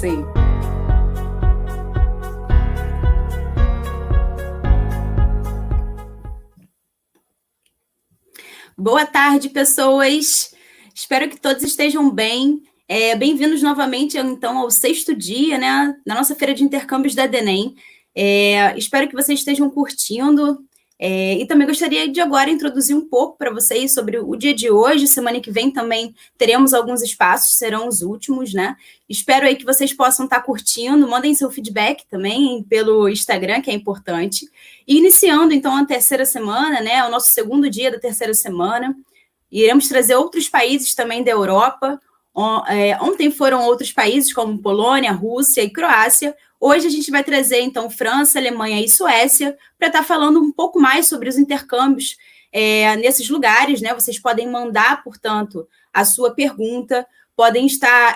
Sim. Boa tarde, pessoas. Espero que todos estejam bem. Bem-vindos novamente, então, ao 6º dia, né, na nossa Feira de Intercâmbios da DENEM. Espero que vocês estejam curtindo. E também gostaria de agora introduzir um pouco para vocês sobre o dia de hoje. Semana que vem também teremos alguns espaços, serão os últimos, né? Espero aí que vocês possam estar curtindo. Mandem seu feedback também pelo Instagram, que é importante. E iniciando, então, a terceira semana, né? O nosso 2º dia da terceira semana. Iremos trazer outros países também da Europa. Ontem foram outros países, como Polônia, Rússia e Croácia. Hoje a gente vai trazer, então, França, Alemanha e Suécia, para estar falando um pouco mais sobre os intercâmbios nesses lugares, né? Vocês podem mandar, portanto, a sua pergunta, podem estar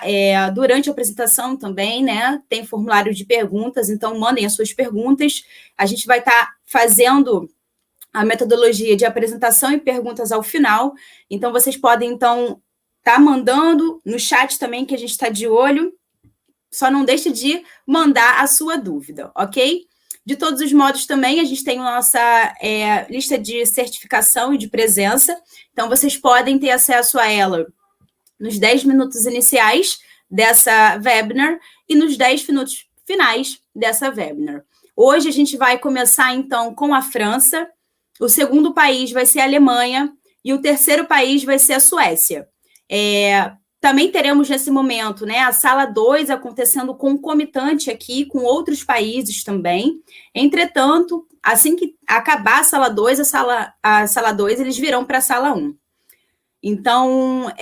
durante a apresentação também, né? Tem formulário de perguntas, então mandem as suas perguntas. A gente vai estar fazendo a metodologia de apresentação e perguntas ao final. Então, vocês podem, então, estar mandando no chat também, que a gente está de olho. Só não deixe de mandar a sua dúvida, ok? De todos os modos também, a gente tem a nossa lista de certificação e de presença. Então, vocês podem ter acesso a ela nos 10 minutos iniciais dessa webinar e nos 10 minutos finais dessa webinar. Hoje a gente vai começar, então, com a França. O segundo país vai ser a Alemanha e o terceiro país vai ser a Suécia. Também teremos nesse momento, né, a Sala 2 acontecendo concomitante aqui com outros países também. Entretanto, assim que acabar a Sala 2, a Sala 2, eles virão para a Sala 1. Então,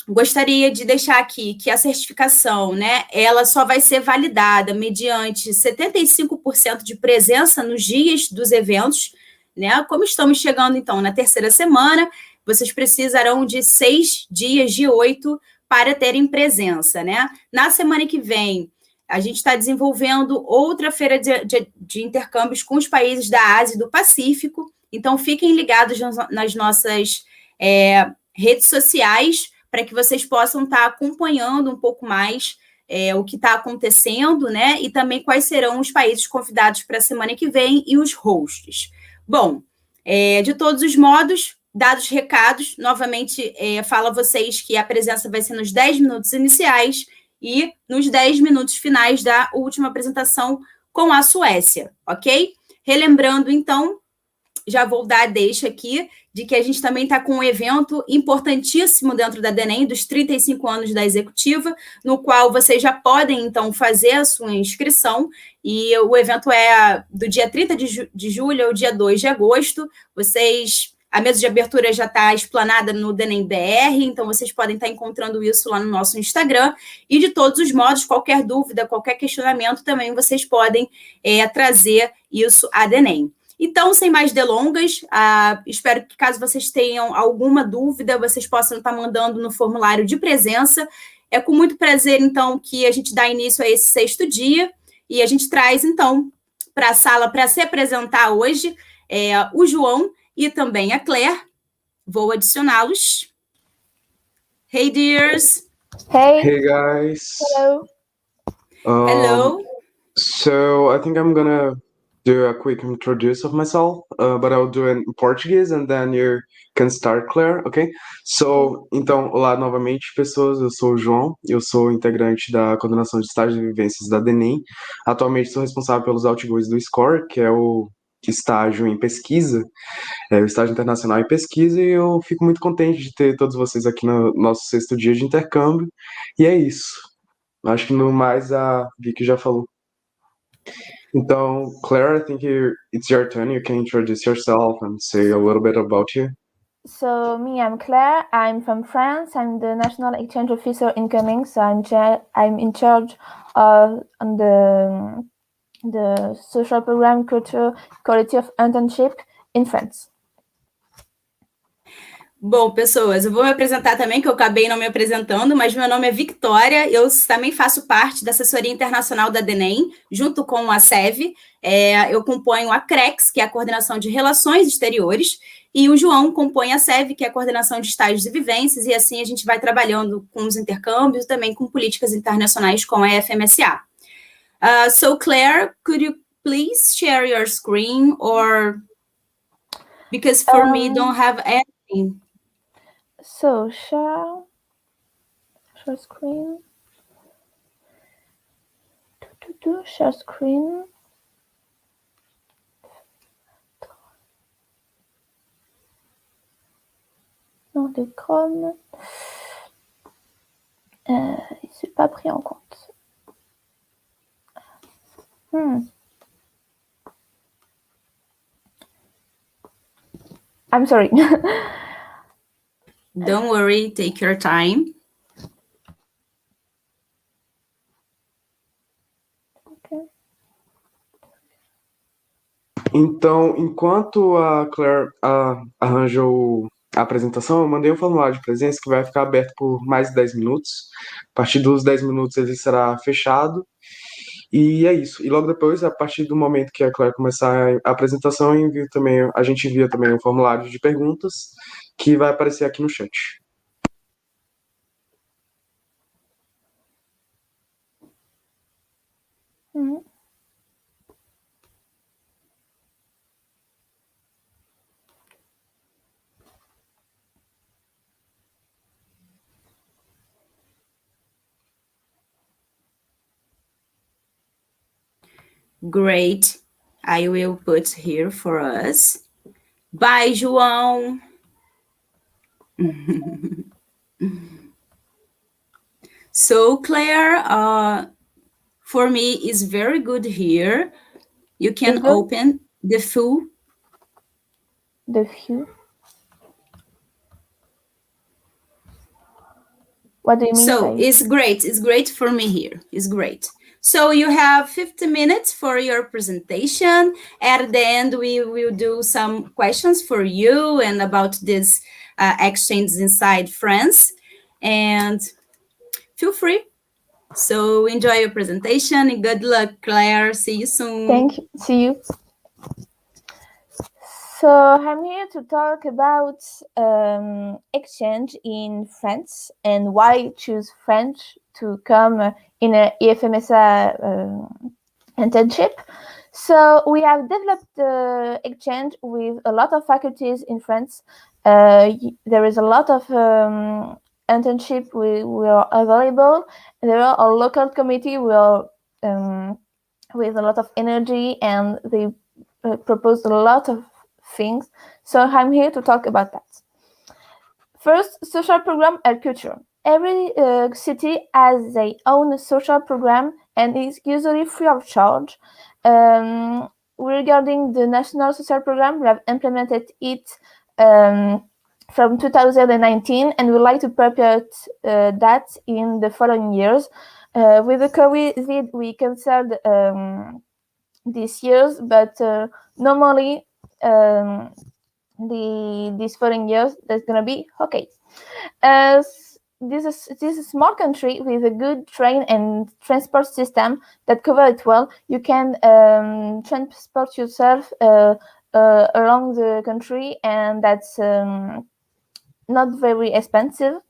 gostaria de deixar aqui que a certificação, né, ela só vai ser validada mediante 75% de presença nos dias dos eventos, né? Como estamos chegando, então, na terceira semana, vocês precisarão de 6 dias de 8 para terem presença, né? Na semana que vem, a gente está desenvolvendo outra feira de intercâmbios com os países da Ásia e do Pacífico, então fiquem ligados nas nossas redes sociais, para que vocês possam estar acompanhando um pouco mais o que está acontecendo, né? E também quais serão os países convidados para a semana que vem e os hosts. Bom, de todos os modos, dados os recados, novamente falo a vocês que a presença vai ser nos 10 minutos iniciais e nos 10 minutos finais da última apresentação com a Suécia, ok? Relembrando, então, já vou dar a deixa aqui de que a gente também está com um evento importantíssimo dentro da DENEM, dos 35 anos da executiva, no qual vocês já podem, então, fazer a sua inscrição, e o evento é do dia 30 de julho ao dia 2 de agosto. A mesa de abertura já está explanada no DENEM BR, então vocês podem estar encontrando isso lá no nosso Instagram, e de todos os modos, qualquer dúvida, qualquer questionamento, também vocês podem trazer isso à DENEM. Então, sem mais delongas, espero que, caso vocês tenham alguma dúvida, vocês possam estar mandando no formulário de presença. É com muito prazer, então, que a gente dá início a esse 6º dia, e a gente traz, então, para a sala para se apresentar hoje o João e também a Claire. Vou adicioná-los. Hey, dears. Hey guys. Hello. Hello. So I think I'm gonna do a quick introduction of myself, but I'll do it in Portuguese and then you can start, Claire, ok? So, então, olá novamente, pessoas, eu sou o João, eu sou integrante da coordenação de estágios e vivências da DENEM. Atualmente sou responsável pelos outgoings do SCORE, que é o estágio em pesquisa, o estágio internacional em pesquisa, e eu fico muito contente de ter todos vocês aqui no nosso 6º dia de intercâmbio, e é isso. Acho que no mais a Vicky já falou. Então, Claire, I think it's your turn. You can introduce yourself and say a little bit about you. So I'm Claire. I'm from France. I'm the national exchange officer incoming. So I'm in charge of the social program culture quality of internship in France. Bom, pessoas, eu vou me apresentar também, que eu acabei não me apresentando, mas meu nome é Victoria, eu também faço parte da assessoria internacional da DENEM, junto com a SEV. Eu componho a CREX, que é a Coordenação de Relações Exteriores, e o João compõe a SEV, que é a Coordenação de Estágios e Vivências, e assim a gente vai trabalhando com os intercâmbios, também com políticas internacionais com a FMSA. So, Claire, could you please share your screen, or because for me, don't have anything. So share screen. Share screen. Non, de Chrome. C'est pas pris en compte. I'm sorry. Don't worry, take your time. Okay. Então, enquanto a Claire arranja a apresentação, eu mandei um formulário de presença que vai ficar aberto por mais de 10 minutos. A partir dos 10 minutos ele será fechado. E é isso. E logo depois, a partir do momento que a Claire começar a apresentação, a gente envia também um formulário de perguntas que vai aparecer aqui no chat. Great. I will put here for us. Bye, João. So, Claire, for me, is very good here. You can open the full. The view. What do you mean? So it's great. It's great for me here. It's great. So you have 50 minutes for your presentation. At the end, we will do some questions for you and about this exchange inside France. And feel free. So enjoy your presentation and good luck, Claire. See you soon. Thank you. See you. So I'm here to talk about exchange in France and why choose French to come in an IFMSA internship. So we have developed exchange with a lot of faculties in France. There is a lot of internship we are available. There are a local committee with a lot of energy, and they propose a lot of things. So I'm here to talk about that. First, social program and culture. Every city has their own social program and is usually free of charge. Regarding the national social program, we have implemented it from 2019, and we like to perpetuate that in the following years. With the COVID, we canceled these years, but normally these following years that's gonna be okay. This is a small country with a good train and transport system that cover it well. You can transport yourself along the country, and that's not very expensive.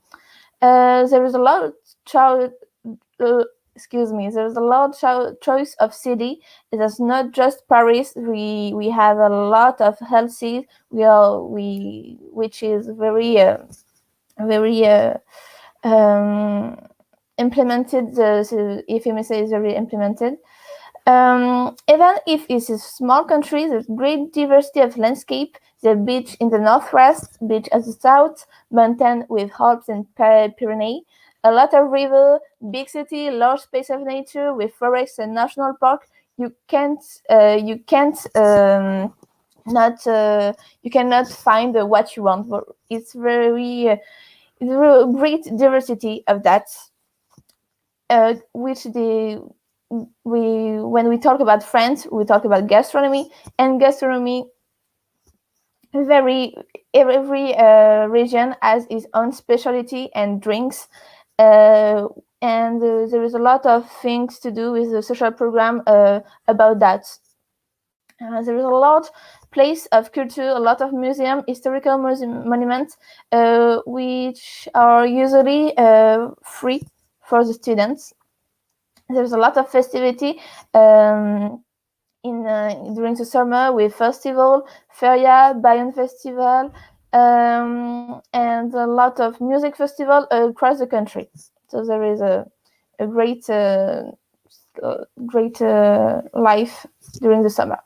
There is a lot of there's a lot of choice of city. It's not just Paris. We have a lot of health cities. Which is very implemented. The FMSA is very implemented. Even if it's a small country, there's great diversity of landscape. The beach in the northwest, beach at the south, mountain with Alps and Pyrenees. A lot of river, big city, large space of nature with forests and national park. You cannot find what you want. It's very great diversity of that. When we talk about France, we talk about gastronomy, and gastronomy every region has its own specialty and drinks, and there is a lot of things to do with the social program about that. There is a lot place of culture, a lot of historical monuments, which are usually free for the students. There's a lot of festivity during the summer with festival, Feira, Bayonne Festival, and a lot of music festival across the country. So there is a great life during the summer.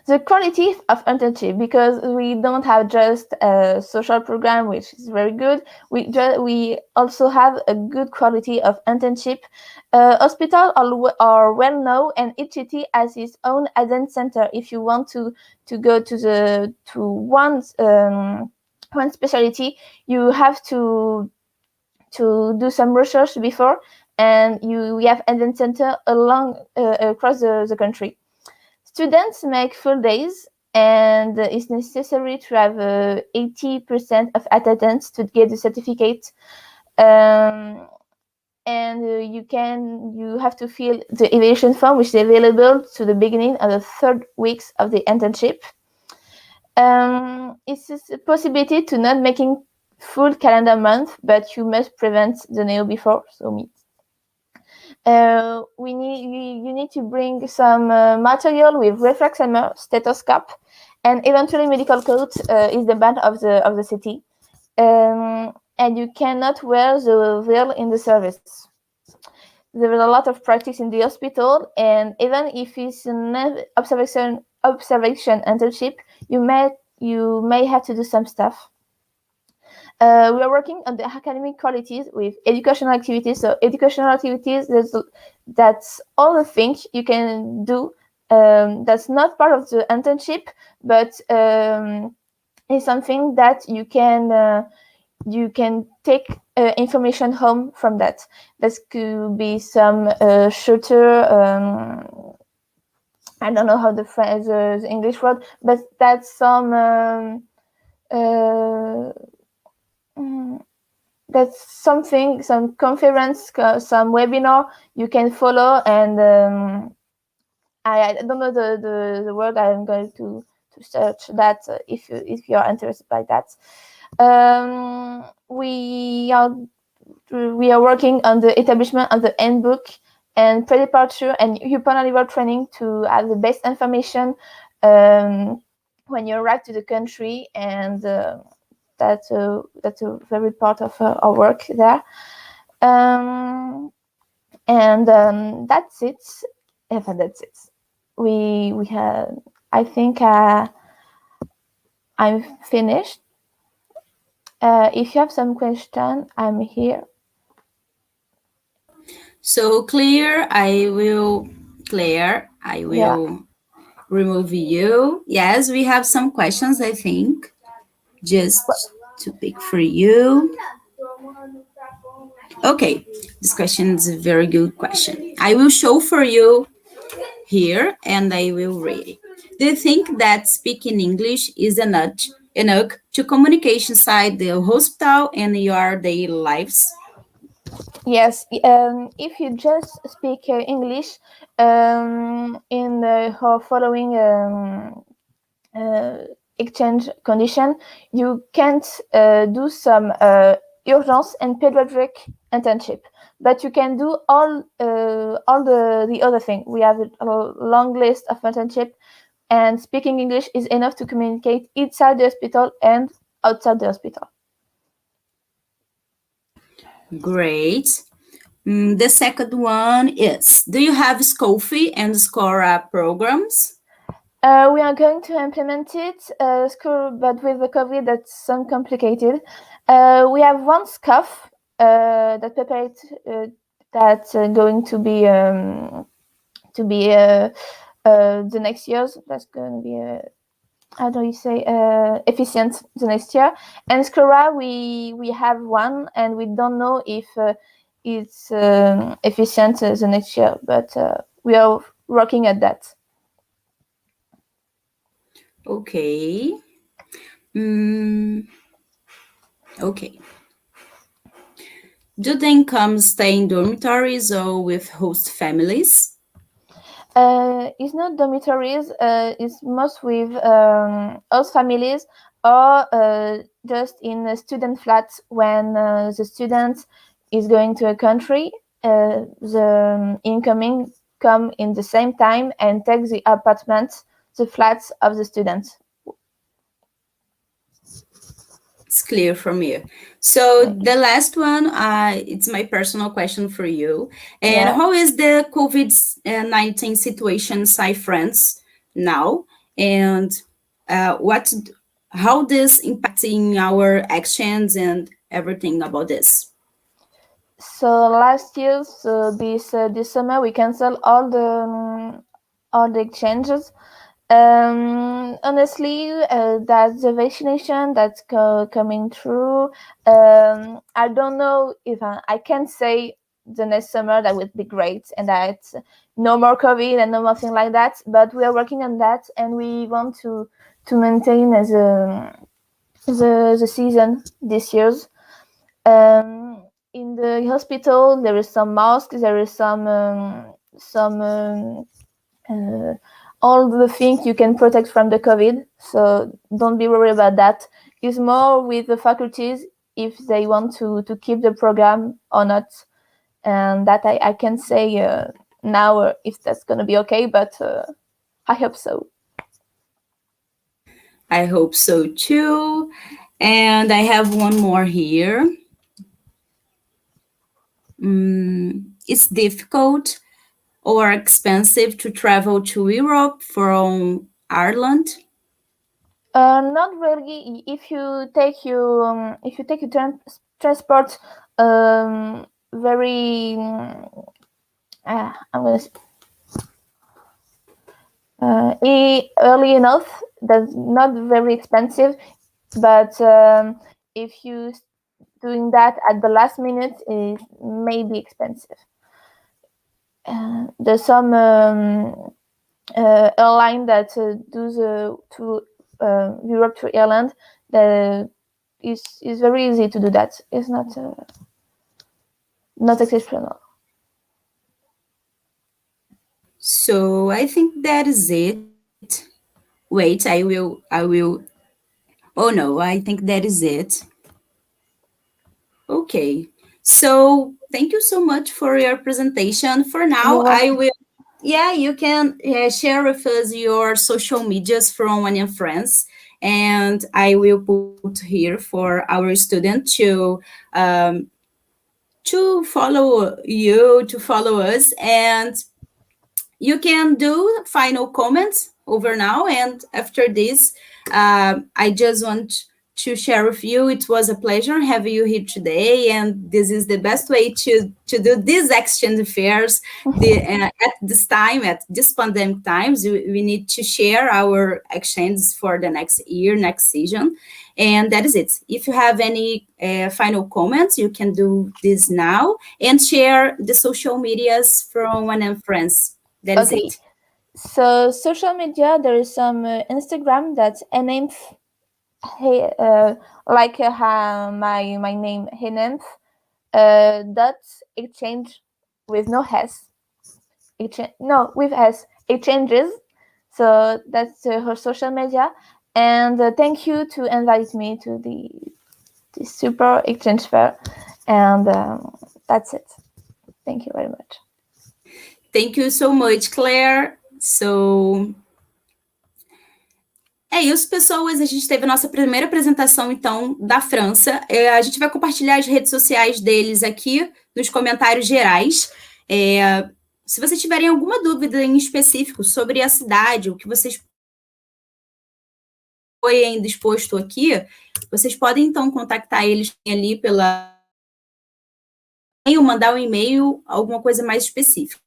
The quality of internship, because we don't have just a social program, which is very good. We also have a good quality of internship. Hospitals are well known, and each city has its own adult center. If you want to go to one specialty, you have to do some research before, and we have adult center across the country. Students make full days, and it's necessary to have 80% of attendance to get the certificate. And you have to fill the evaluation form, which is available to the beginning of the 3rd weeks of the internship. It's a possibility to not making full calendar month, but you must prevent the NEO before, so me. You need to bring some material with reflexammer, stethoscope, and eventually medical coat is the band of the city. And you cannot wear the veil in the service. There is a lot of practice in the hospital, and even if it's an observation internship, you may have to do some stuff. We are working on the academic qualities with educational activities. So educational activities, that's all the things you can do. That's not part of the internship, but it's something that you can take information home from that. This could be some shooter. I don't know how the English word, but that's some. That's something, some conference, some webinar you can follow, and I don't know the word. I'm going to search that if you are interested by that. We are working on the establishment of the handbook and pre-departure and upon arrival training to have the best information when you arrive to the country, and that's a very part of our work there. That's it. That's it. We have. I think I'm finished. If you have some question, I'm here. So Claire, I will remove you. Yes, we have some questions, I think, just to pick for you. Okay, this question is a very good question. I will show for you here, and I will read it. Do you think that speaking English is enough to communicate inside the hospital and your daily lives? Yes, if you just speak English in the following exchange condition, you can't do some urgence and pediatric internship, but you can do all the other thing. We have a long list of internship, and speaking English is enough to communicate inside the hospital and outside the hospital. Great. The second one is, do you have SCOFI and SCORA programs? We are going to implement it, but with the COVID, that's some complicated. We have one SCOF that prepared that's going to be the next years. That's going to be how do you say efficient the next year. And SCORA, we have one, and we don't know if it's efficient the next year, but we are working at that. Okay. Okay. Do the incomes stay in dormitories or with host families? It's not dormitories. It's most with host families or just in student flats when the student is going to a country. The incoming come in the same time and take the apartment, the flats of the students. It's clear from you. So the last one, it's my personal question for you. And Yeah. how is the COVID-19 situation inside France now? And how this impacting our actions and everything about this? So last year, this summer, we canceled all the exchanges. Honestly, that's the vaccination that's coming through. I don't know if I can say the next summer that would be great and that no more COVID and no more thing like that. But we are working on that, and we want to maintain as the season this year's. In the hospital, there is some masks, there is some all the things you can protect from the COVID. So don't be worried about that. It's more with the faculties if they want to keep the program or not. And that I can say now if that's going to be okay, but I hope so. I hope so too. And I have one more here. It's difficult or expensive to travel to Europe from Ireland? Not really. If you take your transport, very I'm gonna early enough. That's not very expensive, but if you doing that at the last minute, it may be expensive. There's some airline that do the to Europe to Ireland. That is very easy to do that. It's not exceptional. So I think that is it. Wait, I will. Oh no, I think that is it. Okay. So thank you so much for your presentation. For now, You're I welcome. will. Yeah, you can share with us your social medias from One in France, and I will put here for our student to follow you, to follow us, and you can do final comments over now. And after this, I just want to share with you, it was a pleasure having you here today, and this is the best way to do these exchange fairs. At this time, at this pandemic times, we need to share our exchanges for the next year, next season. And that is it. If you have any final comments, you can do this now and share the social medias from One and Friends. That is Okay. it. So social media, there is some Instagram that's NMF, like my name NMF dot exchange with no s no with s exchanges. So that's her social media, and thank you to invite me to the super exchange fair, and that's it. Thank you very much. Thank you so much, Claire. So, é isso, pessoas. A gente teve a nossa primeira apresentação, então, da França. A gente vai compartilhar as redes sociais deles aqui nos comentários gerais. Se vocês tiverem alguma dúvida em específico sobre a cidade, o que vocês foi ainda exposto aqui, vocês podem, então, contactar eles ali pela mandar um e-mail, alguma coisa mais específica.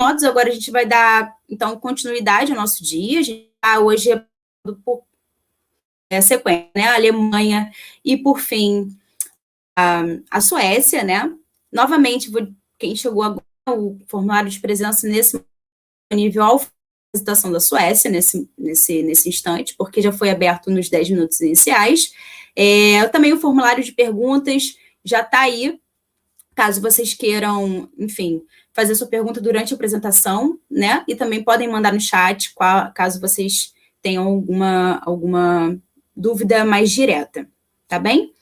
Modos, agora a gente vai dar, então, continuidade ao nosso dia. A gente hoje é por sequência, né? A Alemanha e, por fim, a Suécia, né? Novamente, quem chegou agora, o formulário de presença nesse nível ao apresentação da Suécia nesse instante, porque já foi aberto nos 10 minutos iniciais. Também o formulário de perguntas já está aí, caso vocês queiram, enfim, fazer sua pergunta durante a apresentação, né? E também podem mandar no chat, caso vocês tenham alguma dúvida mais direta, tá bem?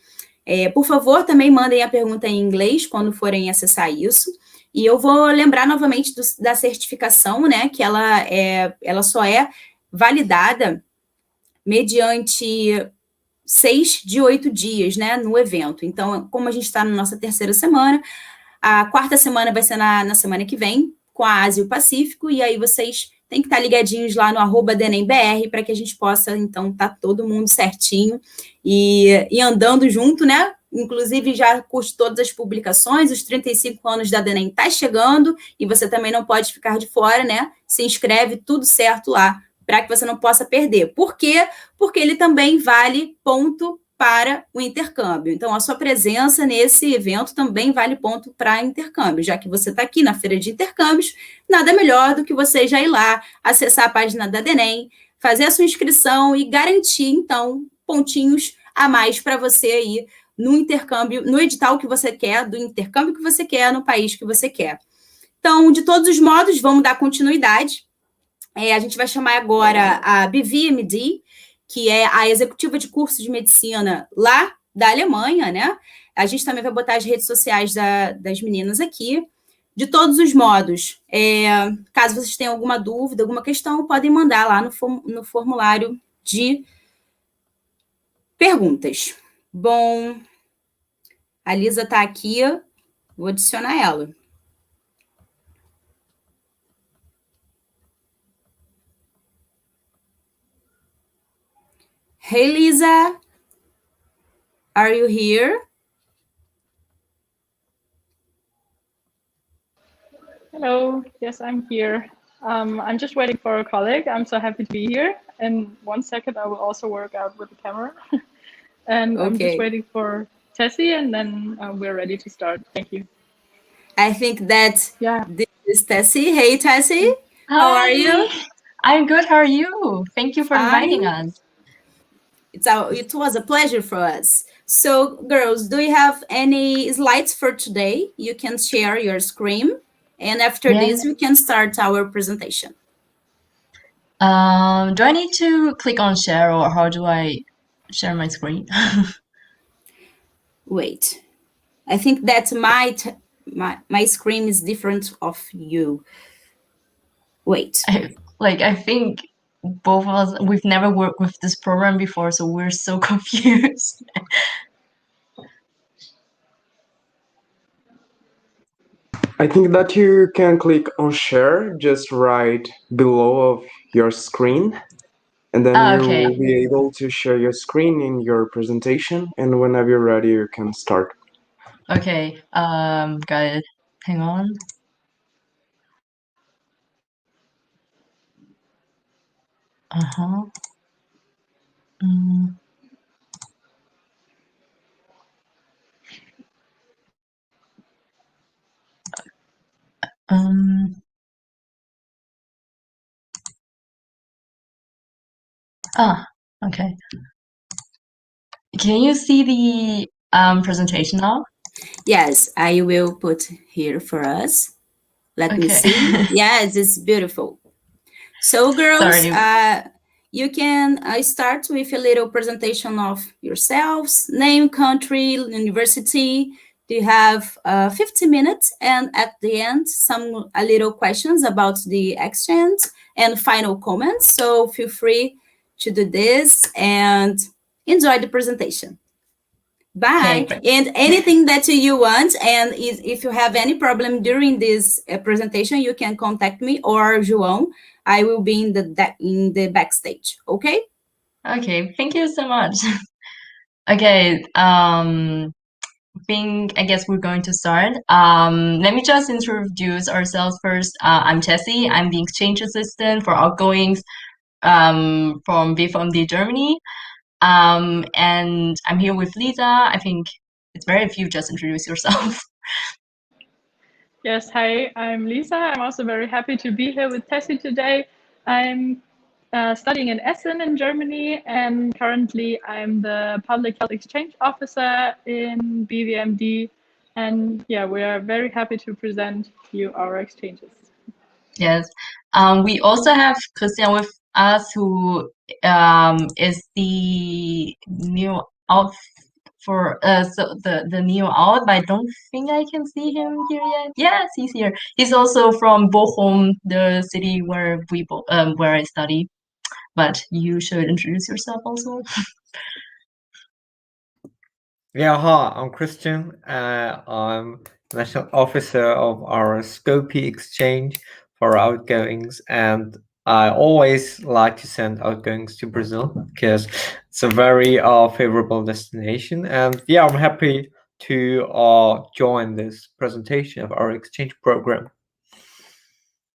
Por favor, também mandem a pergunta em inglês quando forem acessar isso. E eu vou lembrar novamente da certificação, né? Que ela só é validada mediante 6 de 8 dias, né? No evento. Então, como a gente está na nossa terceira semana, a quarta semana vai ser na semana que vem, com a Ásia e o Pacífico, e aí vocês têm que estar ligadinhos lá no @DENEMBR para que a gente possa, então, estar todo mundo certinho e andando junto, né? Inclusive, já curte todas as publicações, os 35 anos da DENEM está chegando, e você também não pode ficar de fora, né? Se inscreve, tudo certo lá, para que você não possa perder. Por quê? Porque ele também vale ponto para o intercâmbio. Então, a sua presença nesse evento também vale ponto para intercâmbio, já que você está aqui na Feira de Intercâmbios, nada melhor do que você já ir lá, acessar a página da DENEM, fazer a sua inscrição e garantir, então, pontinhos a mais para você aí no intercâmbio, no edital que você quer, do intercâmbio que você quer, no país que você quer. Então, de todos os modos, vamos dar continuidade. A gente vai chamar agora a BVMD, que é a executiva de curso de medicina lá da Alemanha, né? A gente também vai botar as redes sociais das meninas aqui. De todos os modos, caso vocês tenham alguma dúvida, alguma questão, podem mandar lá no formulário de perguntas. Bom, a Lisa está aqui, vou adicionar ela. Hey, Lisa, are you here? Hello, yes, I'm here. I'm just waiting for a colleague. I'm so happy to be here. In 1 second, I will also work out with the camera. And I'm just waiting for Tessie, and then we're ready to start. Thank you. I think that this is Tessie. Hey, Tessie. Hi. How are you? I'm good. How are you? Thank you for inviting us. It was a pleasure for us. So, girls, do you have any slides for today? You can share your screen. And after this, we can start our presentation. Do I need to click on share, or how do I share my screen? Wait. I think that my screen is different of you. Wait. I think both of us, we've never worked with this program before, so we're so confused. I think that you can click on share just right below of your screen, and then you will be able to share your screen in your presentation, and whenever you're ready, you can start. Okay, got it. Hang on. Okay. Can you see the presentation now? Yes, I will put here for us. Let me see. Yes, it's beautiful. So, girls, you can start with a little presentation of yourselves, name, country, university. Do you have 50 minutes? And at the end, a little questions about the exchange and final comments. So feel free to do this and enjoy the presentation. Bye. Okay, and anything that you want, and if you have any problem during this presentation, you can contact me or João. I will be in the backstage. Okay. Okay. Thank you so much. Okay. I guess we're going to start. Let me just introduce ourselves first. I'm Tessie. I'm the exchange assistant for outgoings from BFMD Germany. And I'm here with Lisa. I think it's better if you just introduce yourself. Yes, hi, I'm Lisa. I'm also very happy to be here with Tessie today. I'm studying in Essen in Germany, and currently I'm the Public Health Exchange Officer in BVMD. And yeah, we are very happy to present you our exchanges. Yes. We also have Christian with us, who is the new out for the new out, but I don't think I can see him here yet. Yes, he's here. He's also from Bochum, the city where where I study. But you should introduce yourself also. Yeah, hi, I'm Christian. I'm National Officer of our Scopy exchange for outgoings, and I always like to send outgoings to Brazil because it's a very favorable destination. And yeah, I'm happy to join this presentation of our exchange program.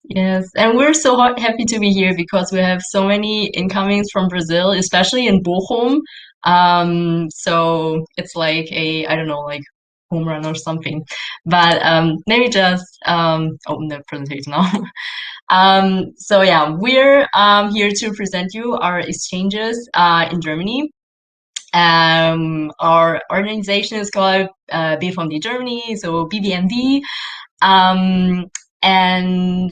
Yes, and we're so happy to be here because we have so many incomings from Brazil, especially in Bochum. So it's like I don't know, like home run or something. But maybe just open the presentation now. So yeah, we're here to present you our exchanges in Germany. Our organization is called BVMD Germany, so BVMD. And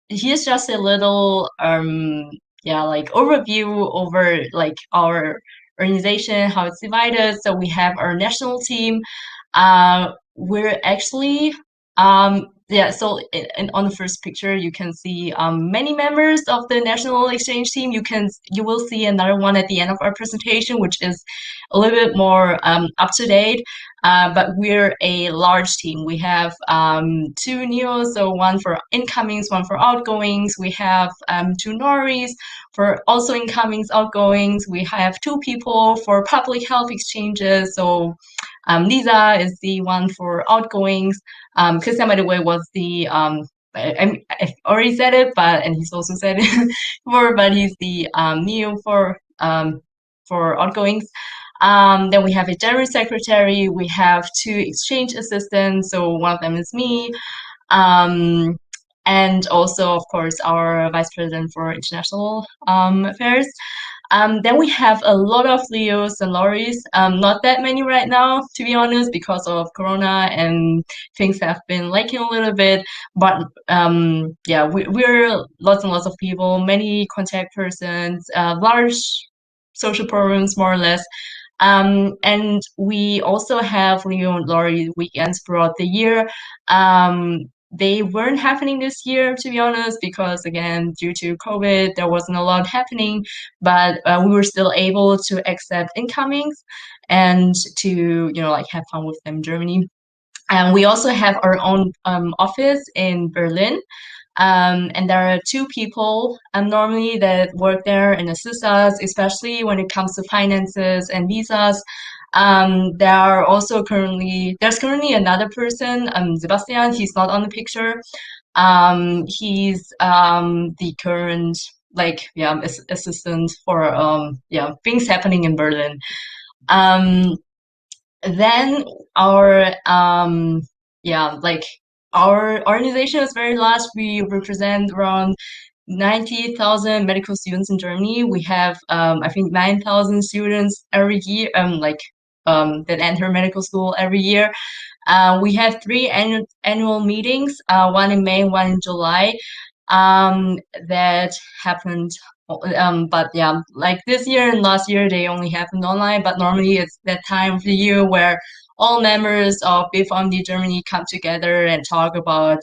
here's just a little like overview over like our organization, how it's divided. So we have our national team. We're actually so on the first picture you can see many members of the national exchange team. You will see another one at the end of our presentation, which is a little bit more up to date. But we're a large team. We have 2 neos, so one for incomings, one for outgoings. We have 2 noris for also incomings, outgoings. We have 2 people for public health exchanges. So Lisa is the one for outgoings. Christian, by the way, was the I already said it, and he's also said it before, but he's the neo for outgoings. Then we have a general secretary. We have 2 exchange assistants. So one of them is me. And also, of course, our vice president for international affairs. Then we have a lot of Leos and Loris, not that many right now, to be honest, because of Corona and things have been lacking a little bit. But yeah, we're lots and lots of people, many contact persons, large social programs, more or less. And we also have Leo and Lori weekends throughout the year. They weren't happening this year, to be honest, because again, due to COVID, there wasn't a lot happening, but we were still able to accept incomings and to, like have fun with them in Germany. And we also have our own office in Berlin. And there are 2 people normally that work there and assist us, especially when it comes to finances and visas. There's currently another person, Sebastian. He's not on the picture. He's the current assistant for things happening in Berlin. Then our our organization is very large. We represent around 90,000 medical students in Germany. We have I think 9,000 students every year that enter medical school every year. We have 3 annual meetings, one in May, one in July, that happened. But yeah, like this year and last year, they only happened online. But normally it's that time of the year where all members of BVMD Germany come together and talk about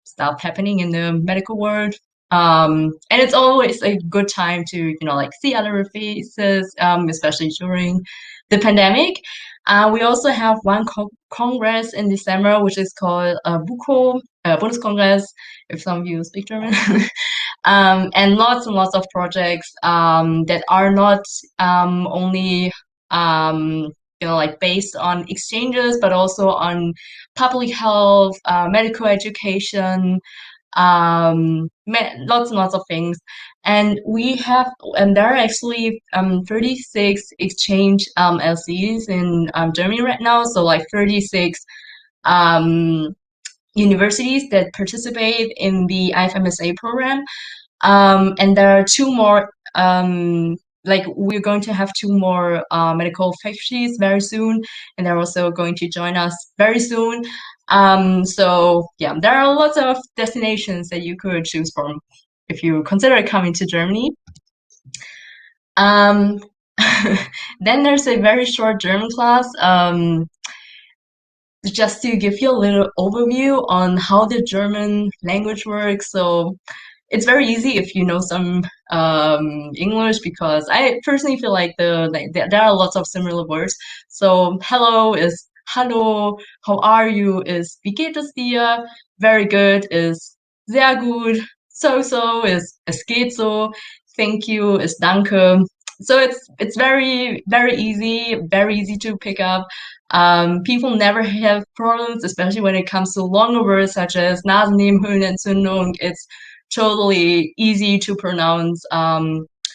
stuff happening in the medical world. And it's always a good time to, see other faces, especially during the pandemic. We also have one congress in December, which is called BUKO, Bundeskongress, if some of you speak German. And lots of projects that are not only based on exchanges, but also on public health, medical education, lots and lots of things. And there are actually 36 exchange LCs in Germany right now. So like 36 universities that participate in the IFMSA program. And there are two more, like we're going to have two more medical faculties very soon, and they're also going to join us very soon. So yeah, there are lots of destinations that you could choose from if you consider coming to Germany. Then there's a very short German class, just to give you a little overview on how the German language works. So it's very easy if you know some English, because I personally feel like there are lots of similar words. So hello is hallo, how are you is wie geht es dir, very good is sehr gut, so is es geht so, thank you is danke. So it's very easy to pick up. People never have problems, especially when it comes to longer words such as Nasennebenhöhlenentzündung. It's totally easy to pronounce.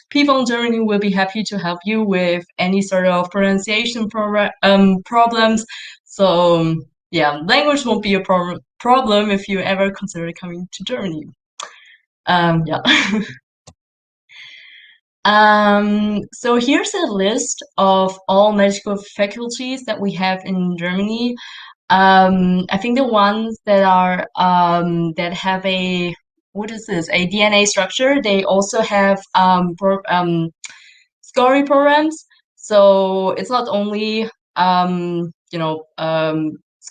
People in Germany will be happy to help you with any sort of pronunciation problems. So yeah, language won't be a problem if you ever consider coming to Germany. Yeah. So here's a list of all medical faculties that we have in Germany. I think the ones that are that have a, what is this, a DNA structure, they also have SCORY programs. So it's not only Scopy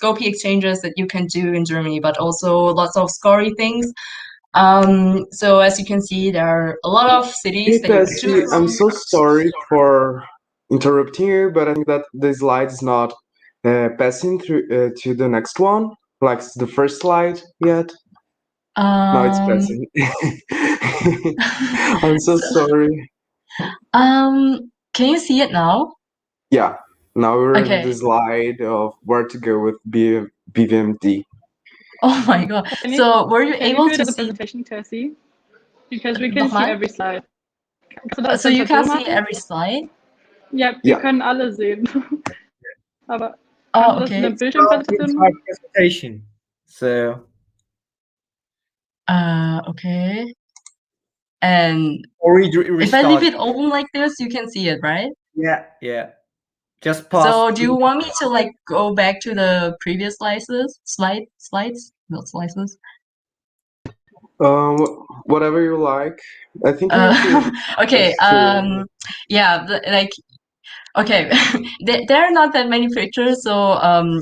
exchanges that you can do in Germany, but also lots of SCORY things. So as you can see, there are a lot of cities that you can choose from. I'm so sorry for interrupting you, but I think that the slide is not passing through to the next one, like the first slide yet. Now it's passing. I'm so sorry. Can you see it now? Yeah, now we're Okay. in the slide of where to go with BVMD. Oh my god! So were you able to do the see? presentation, Tessie? Because we can see every slide. So you can see every slide? Ja, wir können alle sehen. Aber oh, okay. Eine Bildschirmpräsentation machen? Presentation. So. Okay. And if I leave it open like this, you can see it, right? Yeah, yeah. Just pause. So do you want me to like go back to the previous slides? Not slices. Whatever you like. I think okay. Yeah, like okay. there are not that many pictures, so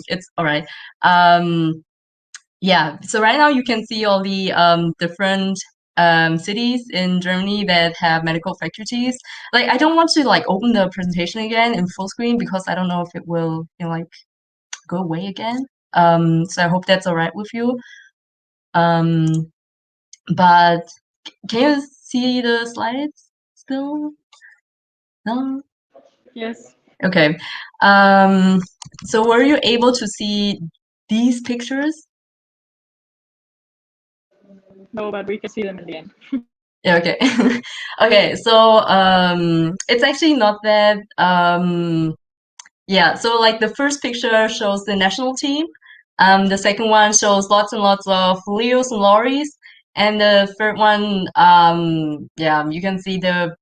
it's all right. Yeah. So right now you can see all the different cities in Germany that have medical faculties. Like I don't want to like open the presentation again in full screen because I don't know if it will like go away again. So I hope that's all right with you. But can you see the slides still? No? Yes. Okay. So were you able to see these pictures? No, but we can see them in the end. Yeah, okay. Okay, so it's actually not that yeah, so like the first picture shows the national team. The second one shows lots and lots of Leos and Loris. And the third one, yeah, you can see the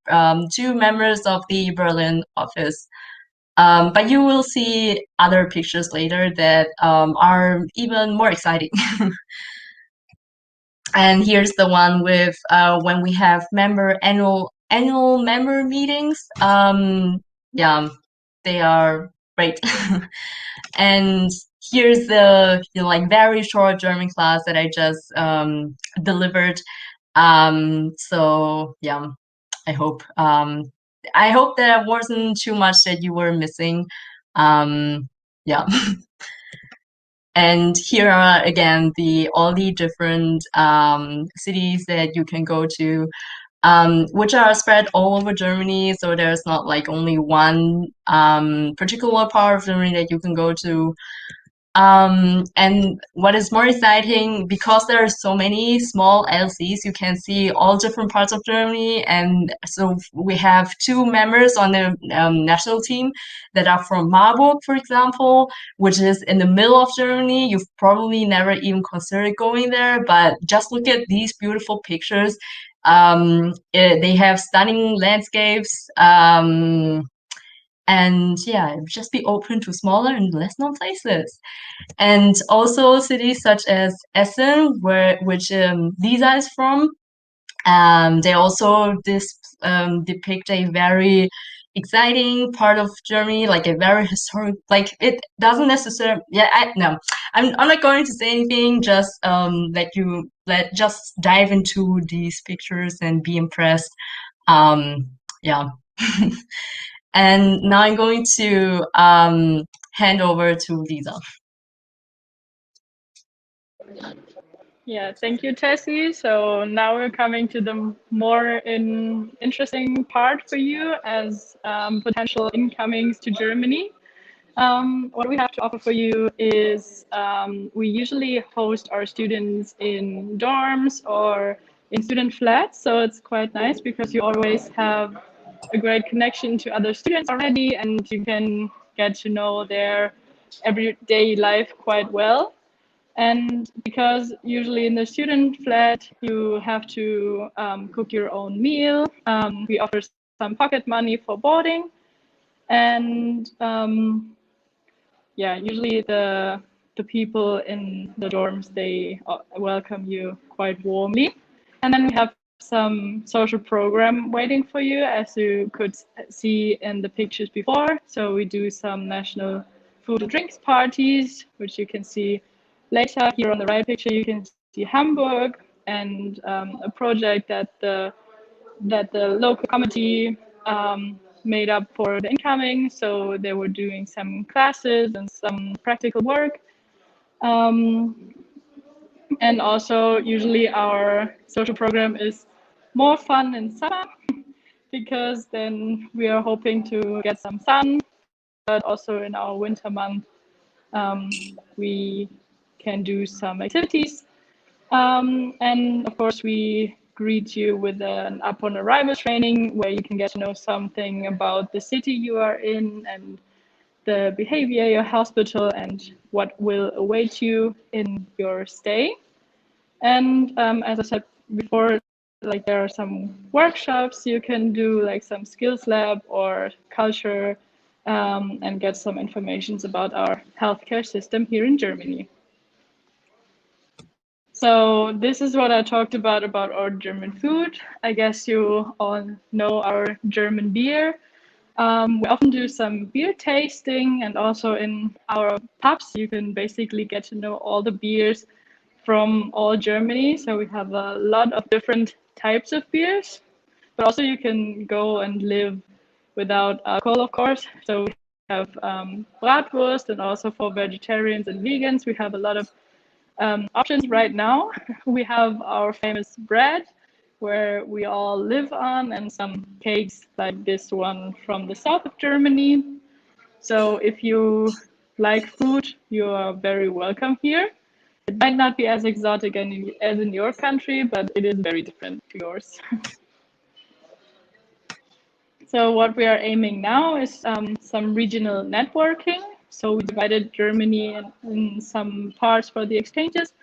two members of the Berlin office. But you will see other pictures later that are even more exciting. And here's the one with when we have annual member meetings. Yeah, they are great. And here's the like very short German class that I just delivered. So yeah, I hope that wasn't too much that you were missing. Yeah. And here are again all the different cities that you can go to, which are spread all over Germany. So there's not like only one particular part of Germany that you can go to. And what is more exciting, because there are so many small LCs, you can see all different parts of Germany. And so we have two members on the national team that are from Marburg, for example, which is in the middle of Germany. You've probably never even considered going there, but just look at these beautiful pictures. They have stunning landscapes. And yeah, just be open to smaller and less known places. And also cities such as Essen, which Lisa is from, they also depict a very exciting part of Germany, like a very historic. Like it doesn't necessarily. Yeah, I'm not going to say anything. Just just dive into these pictures and be impressed. Yeah. And now I'm going to hand over to Lisa. Yeah, thank you, Tessie. So now we're coming to the more interesting part for you as potential incomings to Germany. What we have to offer for you is we usually host our students in dorms or in student flats. So it's quite nice because you always have a great connection to other students already, and you can get to know their everyday life quite well. And because usually in the student flat, you have to cook your own meal, we offer some pocket money for boarding. And yeah, usually the people in the dorms, they welcome you quite warmly. And then we have some social program waiting for you, as you could see in the pictures before. So we do some national food and drinks parties, which you can see later. Here on the right picture, you can see Hamburg, and a project that the local committee made up for the incoming. So they were doing some classes and some practical work. And also usually our social program is more fun in summer because then we are hoping to get some sun, but also in our winter month, we can do some activities. And of course, we greet you with an upon arrival training where you can get to know something about the city you are in and the behavior, your hospital, and what will await you in your stay. And as I said before, like there are some workshops you can do, like some skills lab or culture, and get some information about our healthcare system here in Germany. So this is what I talked about our German food. I guess you all know our German beer. We often do some beer tasting, and also in our pubs, you can basically get to know all the beers from all Germany. So we have a lot of different types of beers, but also you can go and live without alcohol, of course. So we have bratwurst, and also for vegetarians and vegans, we have a lot of options right now. We have our famous bread, where we all live on, and some cakes like this one from the south of Germany. So if you like food, you are very welcome here. It might not be as exotic as in your country, but it is very different to yours. So what we are aiming now is some regional networking. So we divided Germany in some parts for the exchanges.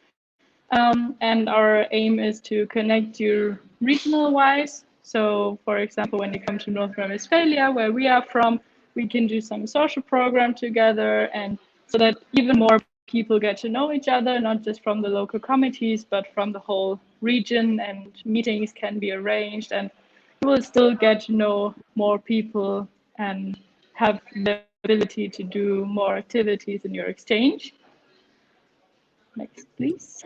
And our aim is to connect you regional wise. So for example, when you come to North Rhine-Westphalia, where we are from, we can do some social program together, and so that even more people get to know each other, not just from the local committees, but from the whole region, and meetings can be arranged, and you will still get to know more people and have the ability to do more activities in your exchange. Next, please.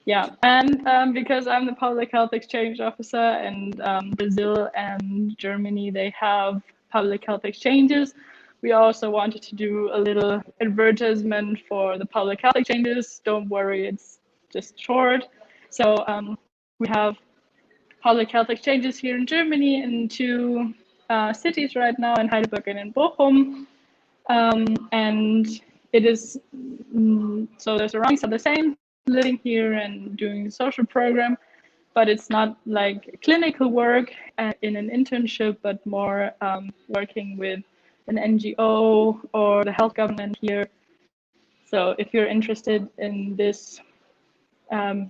Yeah, and because I'm the public health exchange officer, and Brazil and Germany, they have public health exchanges, we also wanted to do a little advertisement for the public health exchanges. Don't worry, it's just short. So we have public health exchanges here in Germany in two cities right now, in Heidelberg and in Bochum. And it is, so the surroundings are the same, living here and doing a social program, but it's not like clinical work in an internship, but more working with an NGO or the health government here. So if you're interested in this,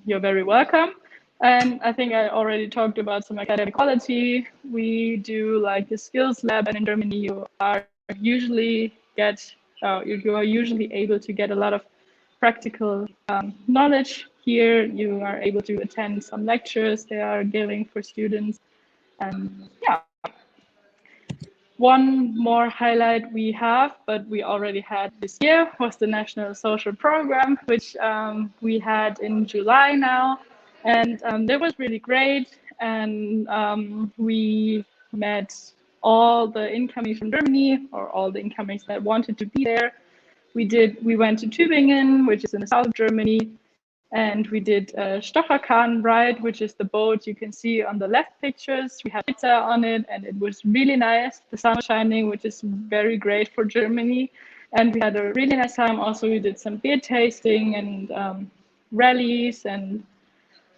you're very welcome. And I think I already talked about some academic quality. We do like the skills lab, and in Germany you are usually you are usually able to get a lot of practical knowledge. Here you are able to attend some lectures they are giving for students. And yeah, one more highlight we have, but we already had this year, was the National Social Program, which we had in July now. And that was really great. And we met all the incomings from Germany, or all the incomings that wanted to be there. We went to Tübingen, which is in the south of Germany, and we did a Stocherkahn ride, which is the boat you can see on the left pictures. We had pizza on it, and it was really nice. The sun was shining, which is very great for Germany. And we had a really nice time. Also, we did some beer tasting and rallies, and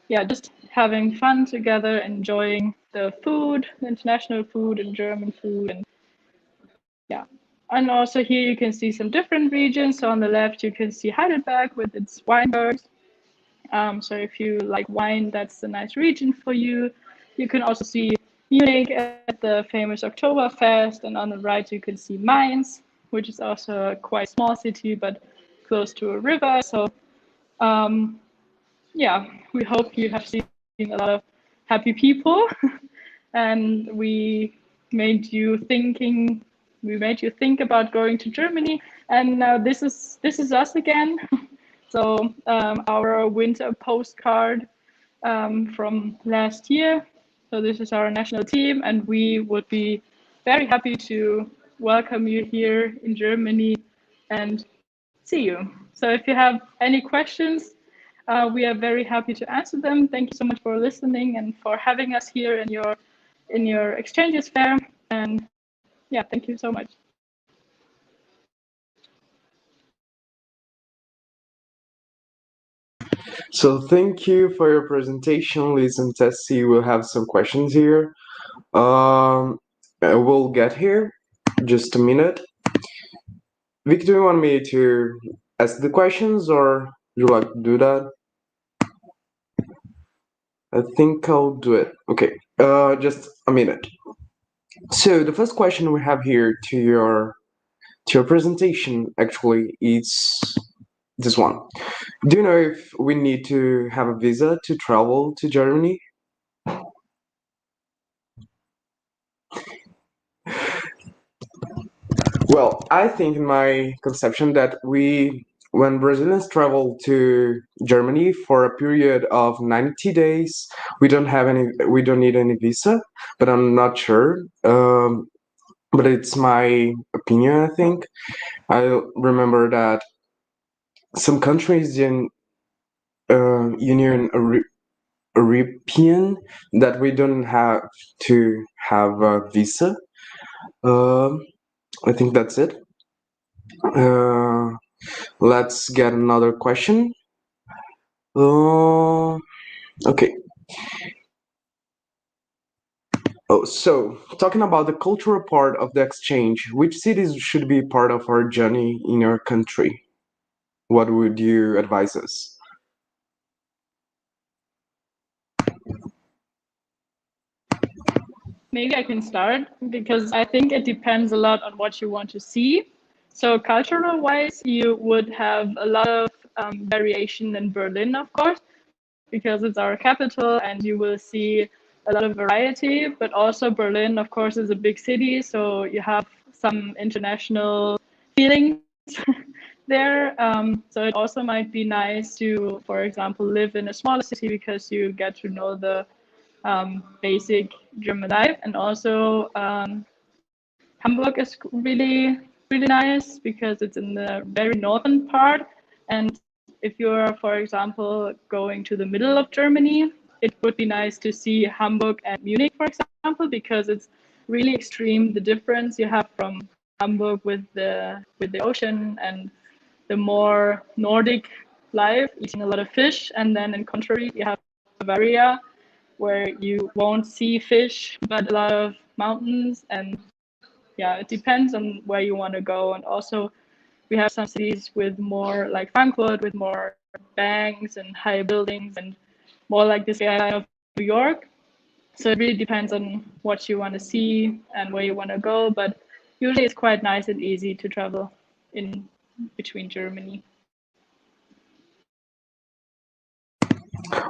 yeah, just having fun together, enjoying the food, the international food and German food. And yeah. And also here you can see some different regions. So on the left, you can see Heidelberg with its Weinbergs. So if you like wine, that's a nice region for you. You can also see Munich at the famous Oktoberfest, and on the right you can see Mainz, which is also a quite small city but close to a river. So yeah, we hope you have seen a lot of happy people, and we made you think about going to Germany. And now this is us again. So our winter postcard from last year. So this is our national team, and we would be very happy to welcome you here in Germany and see you. So if you have any questions, we are very happy to answer them. Thank you so much for listening and for having us here in your exchanges fair. And yeah, thank you so much. So thank you for your presentation, Liz and Tessie. We'll have some questions here. We'll get here. Just a minute. Vic, do you want me to ask the questions, or would you like to do that? I think I'll do it. Okay. Just a minute. So the first question we have here to your presentation actually is this one. Do you know if we need to have a visa to travel to Germany? Well, I think in my conception that when Brazilians travel to Germany for a period of 90 days, we don't need any visa, but I'm not sure. But it's my opinion, I think. I remember that some countries in Union European that we don't have to have a visa. I think that's it. Let's get another question. Okay. Oh, so talking about the cultural part of the exchange, which cities should be part of our journey in your country? What would you advise us? Maybe I can start, because I think it depends a lot on what you want to see. So cultural wise, you would have a lot of variation in Berlin, of course, because it's our capital, and you will see a lot of variety. But also Berlin, of course, is a big city, so you have some international feelings there. So it also might be nice to, for example, live in a smaller city, because you get to know the basic German life. And also Hamburg is really nice, because it's in the very northern part. And if you're, for example, going to the middle of Germany, it would be nice to see Hamburg and Munich, for example, because it's really extreme, the difference you have from Hamburg with the ocean and the more Nordic life, eating a lot of fish. And then in contrary, you have Bavaria, where you won't see fish, but a lot of mountains. And yeah, it depends on where you want to go. And also we have some cities with more, like Frankfurt, with more banks and high buildings. And more like the skyline of New York. So it really depends on what you want to see and where you want to go. But usually it's quite nice and easy to travel in between Germany.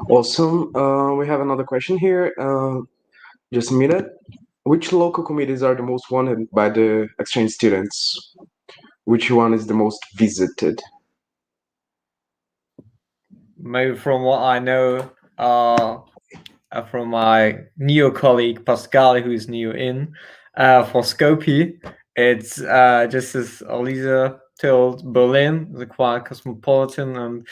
Awesome. We have another question here. Just a minute. Which local communities are the most wanted by the exchange students? Which one is the most visited? Maybe from what I know, from my new colleague Pascal, who is new in for Skopje, it's just as Elisa told, Berlin is a quite cosmopolitan and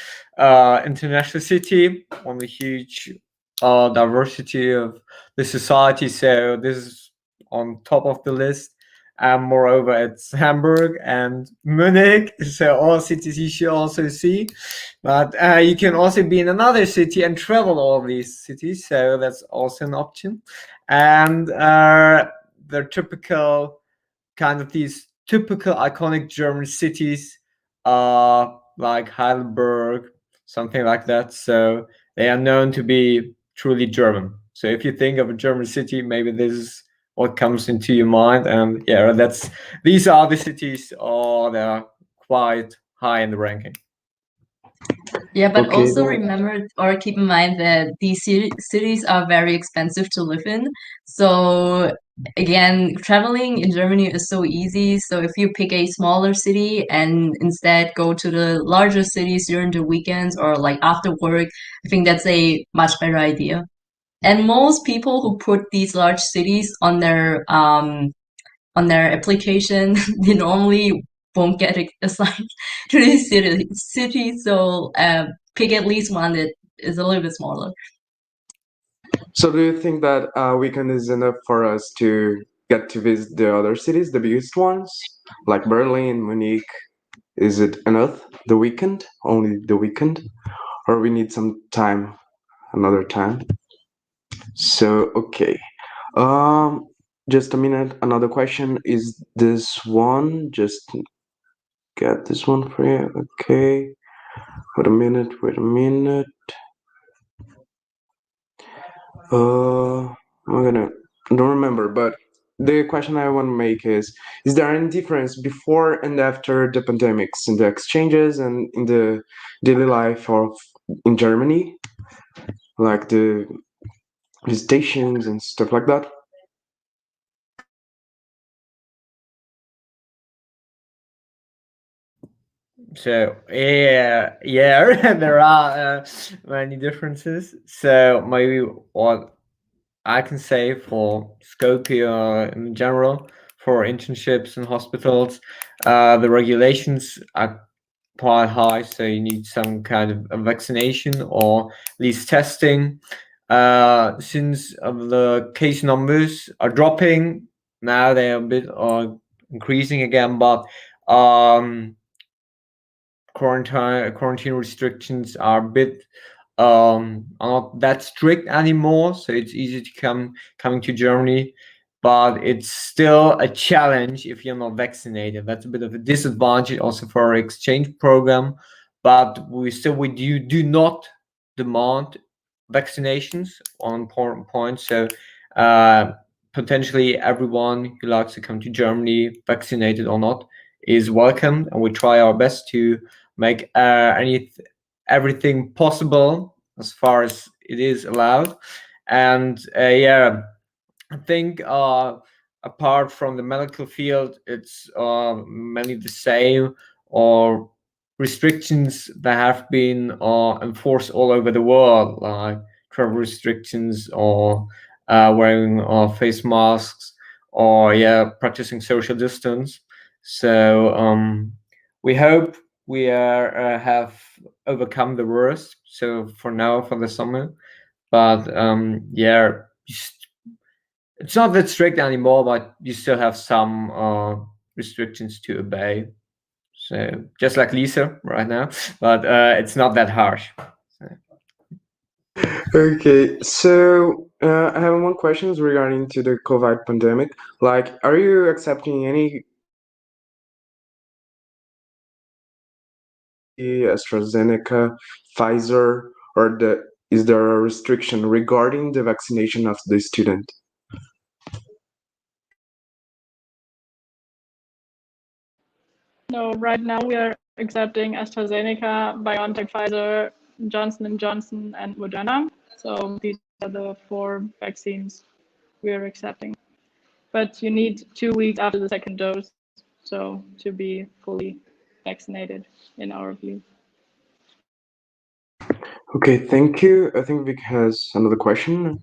international city on the huge diversity of the society. So this is on top of the list. And moreover, it's Hamburg and Munich, so all cities you should also see. But you can also be in another city and travel all these cities, so that's also an option. And the typical kind of these typical iconic German cities, like Heidelberg, something like that. So they are known to be truly German. So if you think of a German city, maybe this is what comes into your mind. And yeah, these are the cities that are quite high in the ranking. Yeah, but Okay, also then. remember or keep in mind that these cities are very expensive to live in. So again, traveling in Germany is so easy. So if you pick a smaller city and instead go to the larger cities during the weekends or like after work, I think that's a much better idea. And most people who put these large cities on their application, they normally won't get assigned to this city. So pick at least one that is a little bit smaller. So do you think that a weekend is enough for us to get to visit the other cities, the biggest ones, like Berlin, Munich? Is it enough, the weekend, only the weekend? Or we need some time, another time? So, okay. Just a minute. Another question is this one. Just get this one for you. Okay. Wait a minute. Wait a minute. I don't remember, but the question I want to make is there any difference before and after the pandemics in the exchanges and in the daily life of in Germany, like the visitations and stuff like that? So yeah, there are many differences. So maybe what I can say for Skopje in general, for internships and hospitals, the regulations are quite high, so you need some kind of a vaccination or at least testing. Since the case numbers are dropping, now they're a bit increasing again, but quarantine restrictions are a bit are not that strict anymore, so it's easy to coming to Germany, but it's still a challenge if you're not vaccinated. That's a bit of a disadvantage also for our exchange program, but we do not demand vaccinations on important points. So potentially everyone who likes to come to Germany, vaccinated or not, is welcome, and we try our best to make everything possible as far as it is allowed. And yeah, I think apart from the medical field, it's mainly the same or restrictions that have been enforced all over the world, like travel restrictions or wearing face masks or practicing social distance. So we hope we have overcome the worst. So for now, for the summer, but it's not that strict anymore, but you still have some restrictions to obey. So just like Lisa right now, but it's not that harsh. Okay, so I have one question regarding to the COVID pandemic. Like, are you accepting any AstraZeneca, Pfizer, or is there a restriction regarding the vaccination of the student? No, right now we are accepting AstraZeneca, BioNTech, Pfizer, Johnson & Johnson, and Moderna. So these are the 4 vaccines we are accepting. But you need 2 weeks after the second dose, so to be fully vaccinated, in our view. Okay, thank you. I think Vic has another question.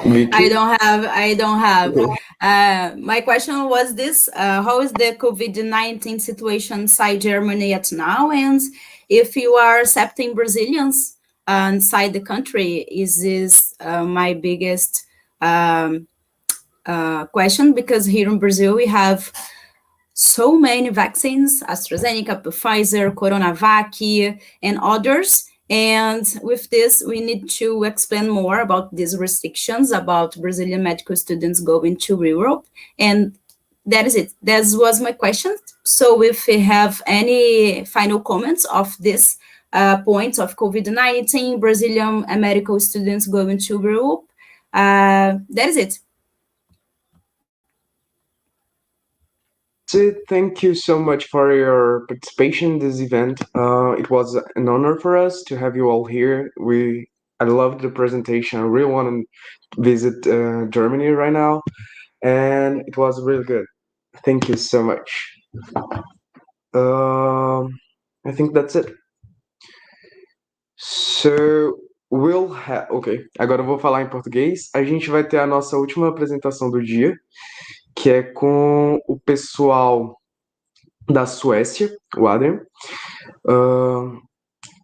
Vicky? I don't have. Okay. My question was this: how is the COVID-19 situation inside Germany at now? And if you are accepting Brazilians inside the country, is this my biggest question? Because here in Brazil we have so many vaccines: AstraZeneca, Pfizer, Coronavac, and others. And with this, we need to explain more about these restrictions about Brazilian medical students going to Europe. And that is it. That was my question. So if you have any final comments of this point of COVID-19, Brazilian medical students going to Europe, that is it. Thank you so much for your participation in this event. It was an honor for us to have you all here. I loved the presentation. I really want to visit Germany right now, and it was really good. Thank you so much. I think that's it. So we'll have. Ok, agora eu vou falar em português. A gente vai ter a nossa última apresentação do dia, que é com o pessoal da Suécia, o Adrian.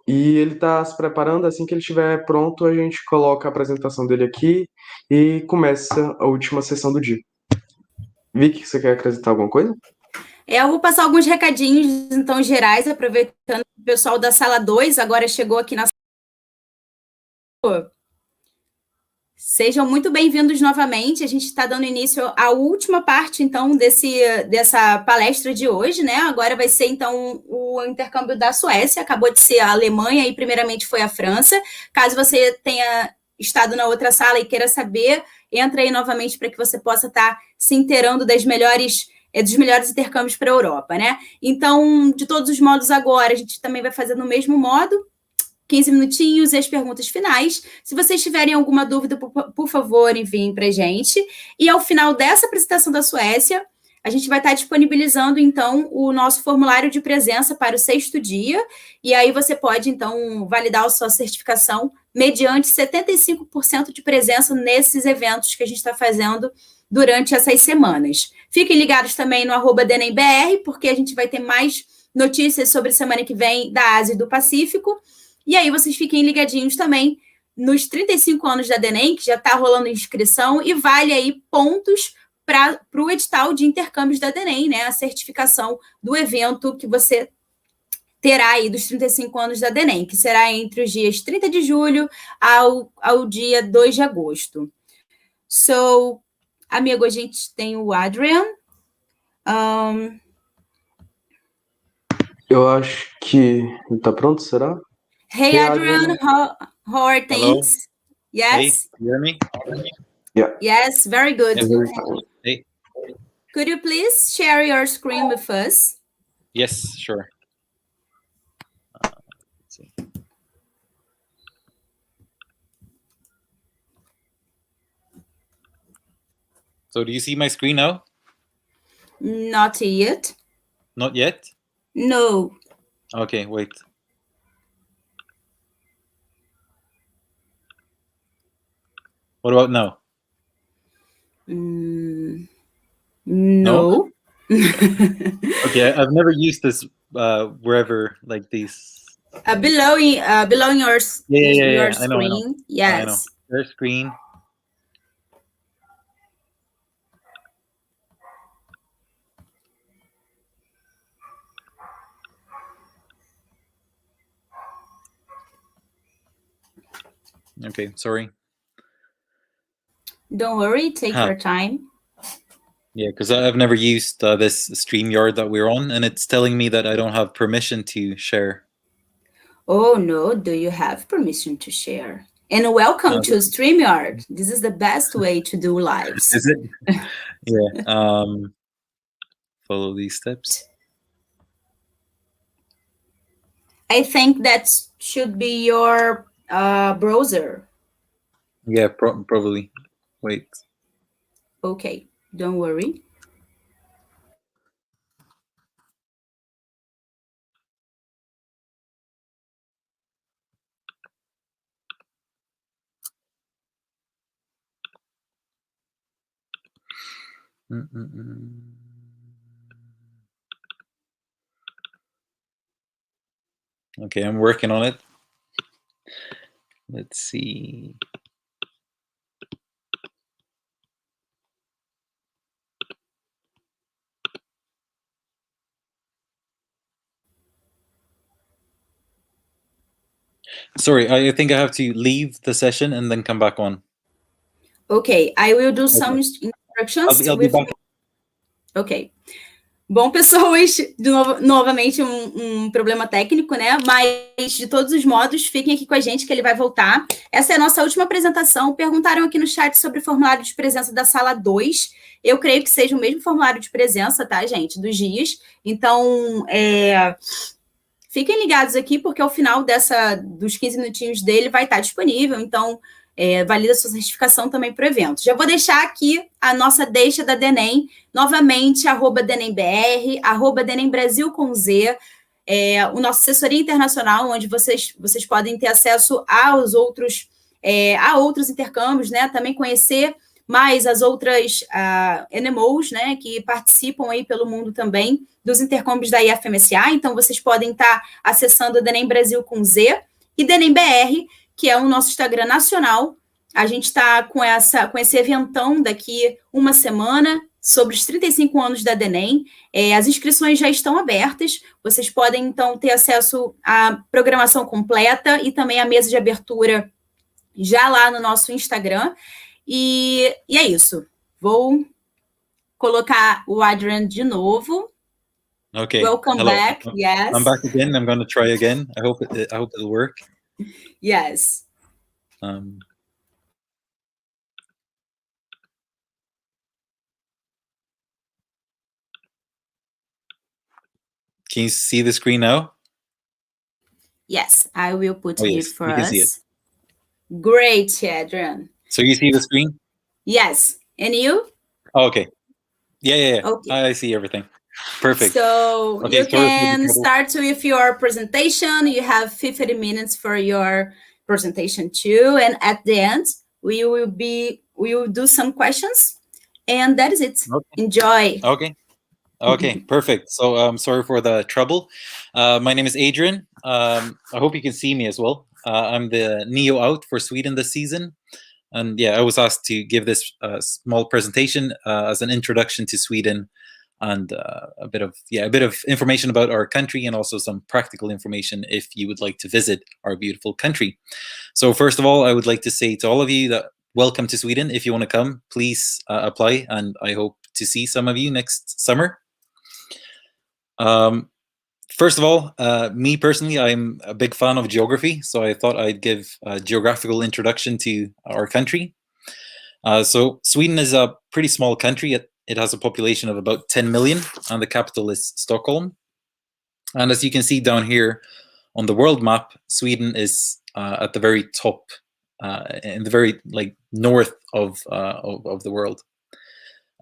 E ele está se preparando. Assim que ele estiver pronto, a gente coloca a apresentação dele aqui e começa a última sessão do dia. Vicky, você quer acrescentar alguma coisa? Eu vou passar alguns recadinhos, então, gerais, aproveitando que o pessoal da Sala 2 agora chegou aqui na sala. Sejam muito bem-vindos novamente. A gente está dando início à última parte, então, dessa palestra de hoje, né? Agora vai ser, então, o intercâmbio da Suécia. Acabou de ser a Alemanha e, primeiramente, foi a França. Caso você tenha estado na outra sala e queira saber, entra aí novamente para que você possa estar se inteirando dos melhores intercâmbios para a Europa, né? Então, de todos os modos, agora, a gente também vai fazer no mesmo modo. 15 minutinhos e as perguntas finais. Se vocês tiverem alguma dúvida, por favor, enviem para a gente. E ao final dessa apresentação da Suécia, a gente vai estar disponibilizando, então, o nosso formulário de presença para o 6º dia. E aí você pode, então, validar a sua certificação mediante 75% de presença nesses eventos que a gente está fazendo durante essas semanas. Fiquem ligados também no @DENEMBR, porque a gente vai ter mais notícias sobre semana que vem da Ásia e do Pacífico. E aí vocês fiquem ligadinhos também nos 35 anos da DENEM, que já está rolando inscrição, e vale aí pontos para o edital de intercâmbios da DENEM, né? A certificação do evento que você terá aí dos 35 anos da DENEM, que será entre os dias 30 de julho ao dia 2 de agosto. So, amigo, a gente tem o Adrian. Eu acho que ele está pronto, será? Hey, Adrian, how are things? Hello. Yes. Hey, you hear me? Yeah. Yes, very good. Hey. Could you please share your screen with us? Yes, sure. Let's see. So do you see my screen now? Not yet. Not yet? No. Okay, wait. What about now? No. Okay, I've never used this wherever like these. Below your Yeah, screen. I know. Yes. I know. Their screen. Okay, sorry. Don't worry, take your time. Yeah, because I've never used this StreamYard that we're on, and it's telling me that I don't have permission to share. Oh, no, do you have permission to share? And welcome to StreamYard. This is the best way to do lives. Is it? Yeah. Follow these steps. I think that should be your browser. Yeah, probably. Wait. Okay, don't worry. Okay, I'm working on it. Let's see. Sorry, I think I have to leave the session and then come back on. Okay, I will do some instructions. I'll be back. Ok. Bom, pessoas, novamente um problema técnico, né? Mas, de todos os modos, fiquem aqui com a gente que ele vai voltar. Essa é a nossa última apresentação. Perguntaram aqui no chat sobre o formulário de presença da sala 2. Eu creio que seja o mesmo formulário de presença, tá, gente? Dos dias. Então, fiquem ligados aqui, porque ao final dos 15 minutinhos dele vai estar disponível. Então, valida sua certificação também para o evento. Já vou deixar aqui a nossa deixa da DENEM, novamente, @DENEMBR, @DENEMBrasil com Z, o nosso assessoria internacional, onde vocês podem ter acesso a outros intercâmbios, né? Também conhecer mais as outras NMOs, né? Que participam aí pelo mundo também dos intercâmbios da IFMSA. Então, vocês podem estar acessando o DENEM Brasil com Z e DENEM BR, que é o nosso Instagram nacional. A gente está com esse eventão daqui uma semana, sobre os 35 anos da DENEM. As inscrições já estão abertas. Vocês podem, então, ter acesso à programação completa e também à mesa de abertura já lá no nosso Instagram. E é isso. Vou colocar o Adrian de novo. Okay. Welcome Hello. back. Yes. I'm back again. I'm going to try again. I hope it'll work. Yes. Can you see the screen now? Yes, I will put it for us. See it. Great, Adrian. So you see the screen? Yes. And you? Oh, okay. Yeah. Okay. I see everything. Perfect. So you can start with your presentation. You have 50 minutes for your presentation too. And at the end, we will do some questions. And that is it. Okay. Enjoy. Okay, perfect. So sorry for the trouble. My name is Adrian. I hope you can see me as well. I'm the Neo out for Sweden this season. And yeah, I was asked to give this small presentation as an introduction to Sweden and a bit of information about our country and also some practical information if you would like to visit our beautiful country. So first of all, I would like to say to all of you that welcome to Sweden. If you want to come, please apply, and I hope to see some of you next summer. First of all, me personally, I'm a big fan of geography, so I thought I'd give a geographical introduction to our country. So Sweden is a pretty small country. It has a population of about 10 million, and the capital is Stockholm. And as you can see down here on the world map, Sweden is at the very top, in the very north of the world.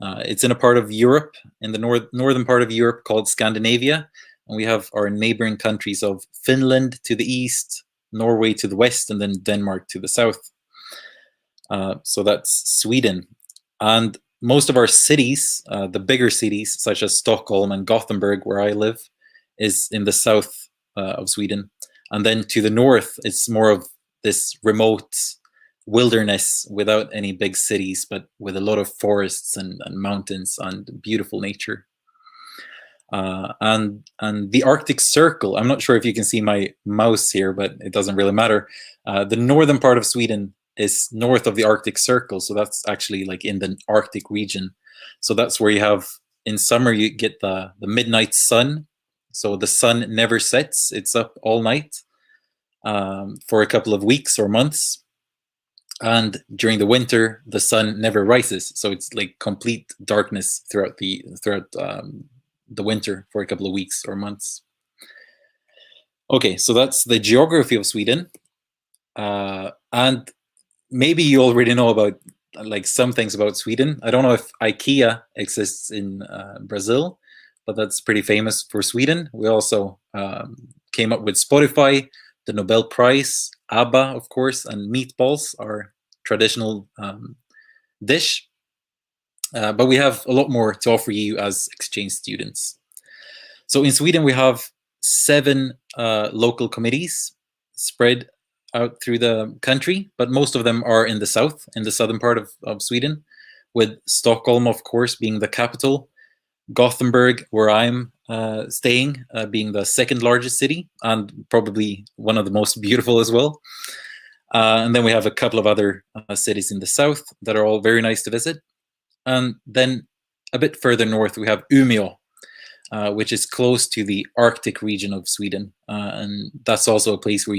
It's in a part of Europe, in the northern part of Europe called Scandinavia, and we have our neighboring countries of Finland to the east, Norway to the west, and then Denmark to the south. So that's Sweden. And most of our cities, the bigger cities, such as Stockholm and Gothenburg, where I live, is in the south of Sweden. And then to the north, it's more of this remote wilderness without any big cities, but with a lot of forests and mountains and beautiful nature. And the Arctic Circle, I'm not sure if you can see my mouse here, but it doesn't really matter. The northern part of Sweden is north of the Arctic Circle, so that's actually in the Arctic region. So that's where you have, in summer, you get the midnight sun. So the sun never sets, it's up all night for a couple of weeks or months. And during the winter, the sun never rises. So it's like complete darkness throughout the winter for a couple of weeks or months. Okay, so that's the geography of Sweden. And maybe you already know about like some things about Sweden. I don't know if IKEA exists in Brazil, but that's pretty famous for Sweden. We also came up with Spotify, the Nobel Prize, ABBA, of course, and meatballs, our traditional dish. But we have a lot more to offer you as exchange students. So in Sweden, we have 7 local committees spread out through the country, but most of them are in the south, in the southern part of Sweden, with Stockholm, of course, being the capital, Gothenburg, where I'm staying, being the second largest city and probably one of the most beautiful as well. And then we have a couple of other cities in the south that are all very nice to visit. And then a bit further north, we have Umeå, which is close to the Arctic region of Sweden. And that's also a place where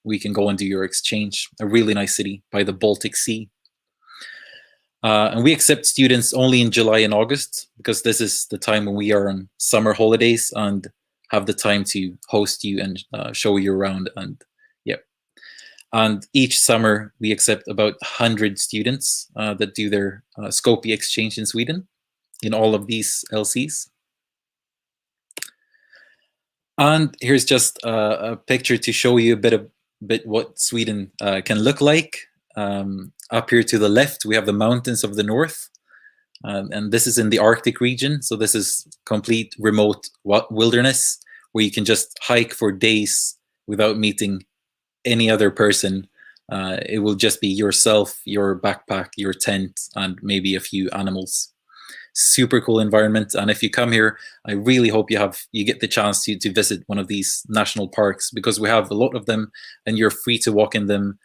we can go and do your exchange, a really nice city by the Baltic Sea. And we accept students only in July and August, because this is the time when we are on summer holidays and have the time to host you and show you around. And yeah, and each summer we accept about 100 students that do their Skopje exchange in Sweden in all of these LCs. And here's just a picture to show you a bit what Sweden can look like. Up here to the left, we have the mountains of the north, and this is in the Arctic region. So this is complete remote wilderness where you can just hike for days without meeting any other person. It will just be yourself, your backpack, your tent, and maybe a few animals. Super cool environment. And if you come here, I really hope you get the chance to visit one of these national parks, because we have a lot of them and you're free to walk in them,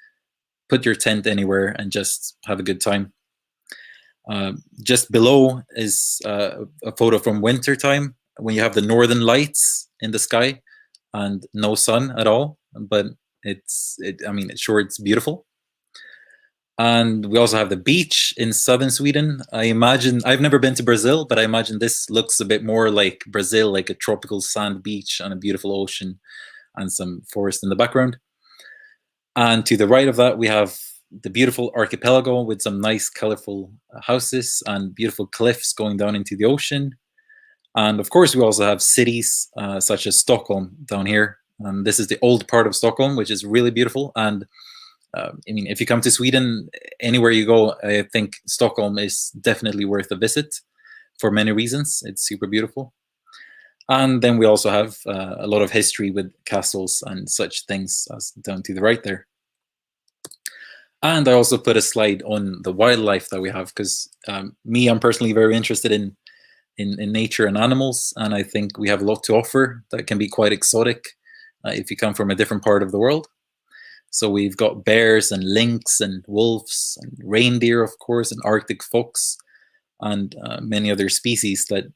put your tent anywhere and just have a good time. Just below is a photo from winter time when you have the northern lights in the sky and no sun at all, but it's beautiful. And we also have the beach in southern Sweden. I imagine, I've never been to Brazil, but I imagine this looks a bit more like Brazil, like a tropical sand beach and a beautiful ocean and some forest in the background. And to the right of that, we have the beautiful archipelago with some nice colorful houses and beautiful cliffs going down into the ocean. And of course, we also have cities such as Stockholm down here. And this is the old part of Stockholm, which is really beautiful. And if you come to Sweden, anywhere you go, I think Stockholm is definitely worth a visit for many reasons. It's super beautiful. And then we also have a lot of history with castles and such things as down to the right there. And I also put a slide on the wildlife that we have, because I'm personally very interested in nature and animals. And I think we have a lot to offer that can be quite exotic if you come from a different part of the world. So we've got bears and lynx and wolves and reindeer, of course, and Arctic fox and many other species that,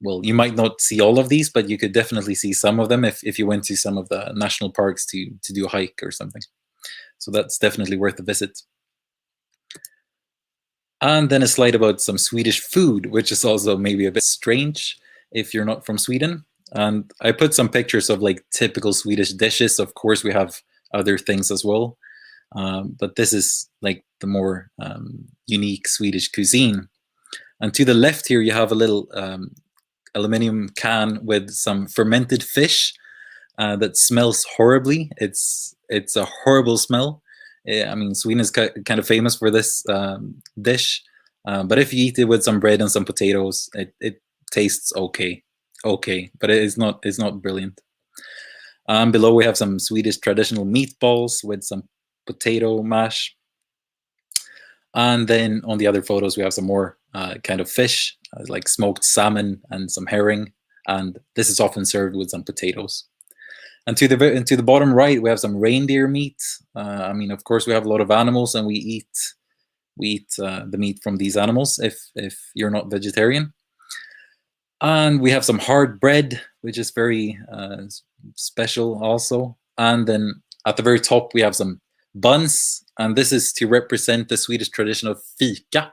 well, you might not see all of these, but you could definitely see some of them if you went to some of the national parks to do a hike or something. So that's definitely worth a visit. And then a slide about some Swedish food, which is also maybe a bit strange if you're not from Sweden. And I put some pictures of like typical Swedish dishes. Of course, we have other things as well. But this is like the more unique Swedish cuisine. And to the left here, you have a little aluminum can with some fermented fish that smells horribly. It's a horrible smell. Sweden is kind of famous for this dish. But if you eat it with some bread and some potatoes, it tastes okay, but it's not brilliant. Below we have some Swedish traditional meatballs with some potato mash. And then on the other photos, we have some more kind of fish, like smoked salmon and some herring. And this is often served with some potatoes. And to the bottom right, we have some reindeer meat. Of course, we have a lot of animals and we eat we eat the meat from these animals if you're not vegetarian. And we have some hard bread, which is very special also. And then at the very top, we have some buns. And this is to represent the Swedish tradition of Fique,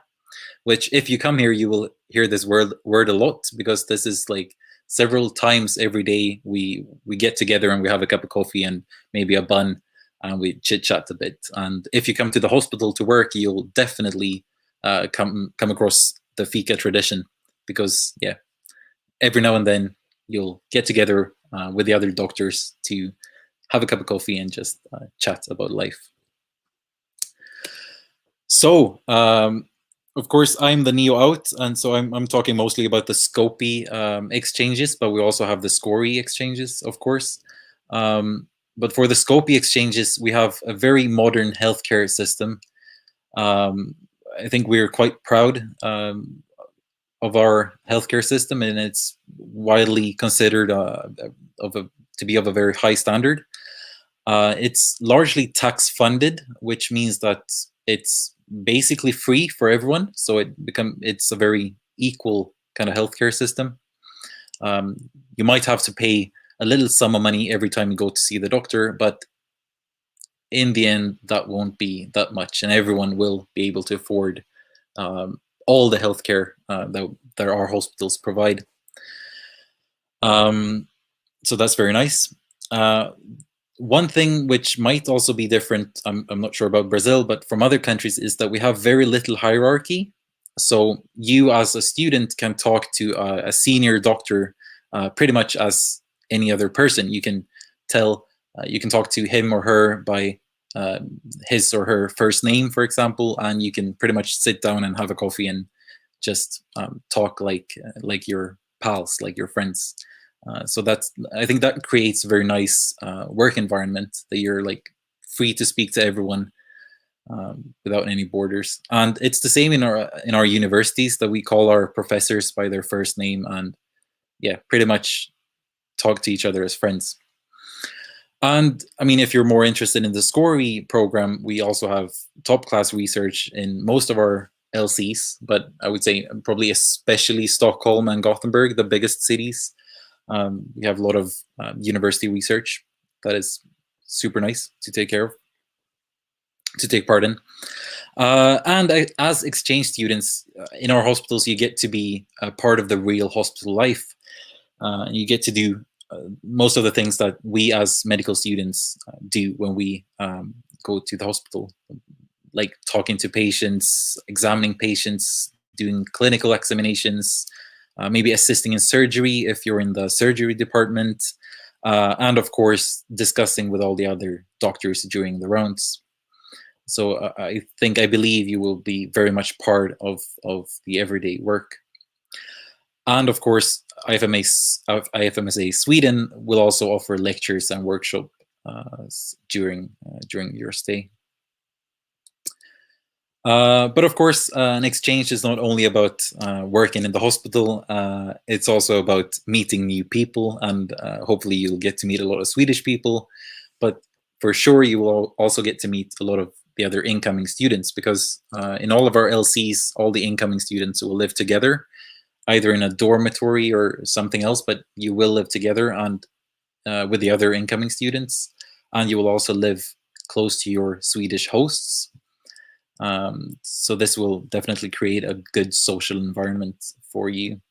which if you come here, you will hear this word a lot, because this is like several times every day we get together and we have a cup of coffee and maybe a bun, and we chit chat a bit. And if you come to the hospital to work, you'll definitely come across the Fique tradition, because yeah, every now and then you'll get together with the other doctors to have a cup of coffee and just chat about life. So, of course, I'm the neo out, and so I'm talking mostly about the Scopy exchanges, but we also have the Scory exchanges, of course. But for the Scopy exchanges, we have a very modern healthcare system. I think we're quite proud of our healthcare system, and it's widely considered to be of a very high standard. It's largely tax funded, which means that it's basically free for everyone. So it's a very equal kind of healthcare system. You might have to pay a little sum of money every time you go to see the doctor, but in the end, that won't be that much, and everyone will be able to afford all the healthcare that our hospitals provide. So that's very nice. One thing which might also be different, I'm not sure about Brazil, but from other countries, is that we have very little hierarchy. So you as a student can talk to a senior doctor pretty much as any other person. You can talk to him or her by his or her first name, for example, and you can pretty much sit down and have a coffee and just talk like your pals, like your friends. So I think that creates a very nice work environment, that you're like free to speak to everyone without any borders. And it's the same in our universities, that we call our professors by their first name, and yeah, pretty much talk to each other as friends. And I mean, if you're more interested in the Scory program, we also have top class research in most of our LCs, but I would say probably especially Stockholm and Gothenburg, the biggest cities. We have a lot of university research that is super nice to take part in. And as exchange students in our hospitals, you get to be a part of the real hospital life. You get to do most of the things that we as medical students do when we go to the hospital, like talking to patients, examining patients, doing clinical examinations, maybe assisting in surgery if you're in the surgery department, and of course discussing with all the other doctors during the rounds. So I believe you will be very much part of the everyday work. And of course, IFMSA Sweden will also offer lectures and workshops during your stay. But of course, an exchange is not only about working in the hospital, it's also about meeting new people, and hopefully you'll get to meet a lot of Swedish people, but for sure you will also get to meet a lot of the other incoming students, because in all of our LCs, all the incoming students will live together, either in a dormitory or something else, but you will live together and with the other incoming students, and you will also live close to your Swedish hosts. So this will definitely create a good social environment for you.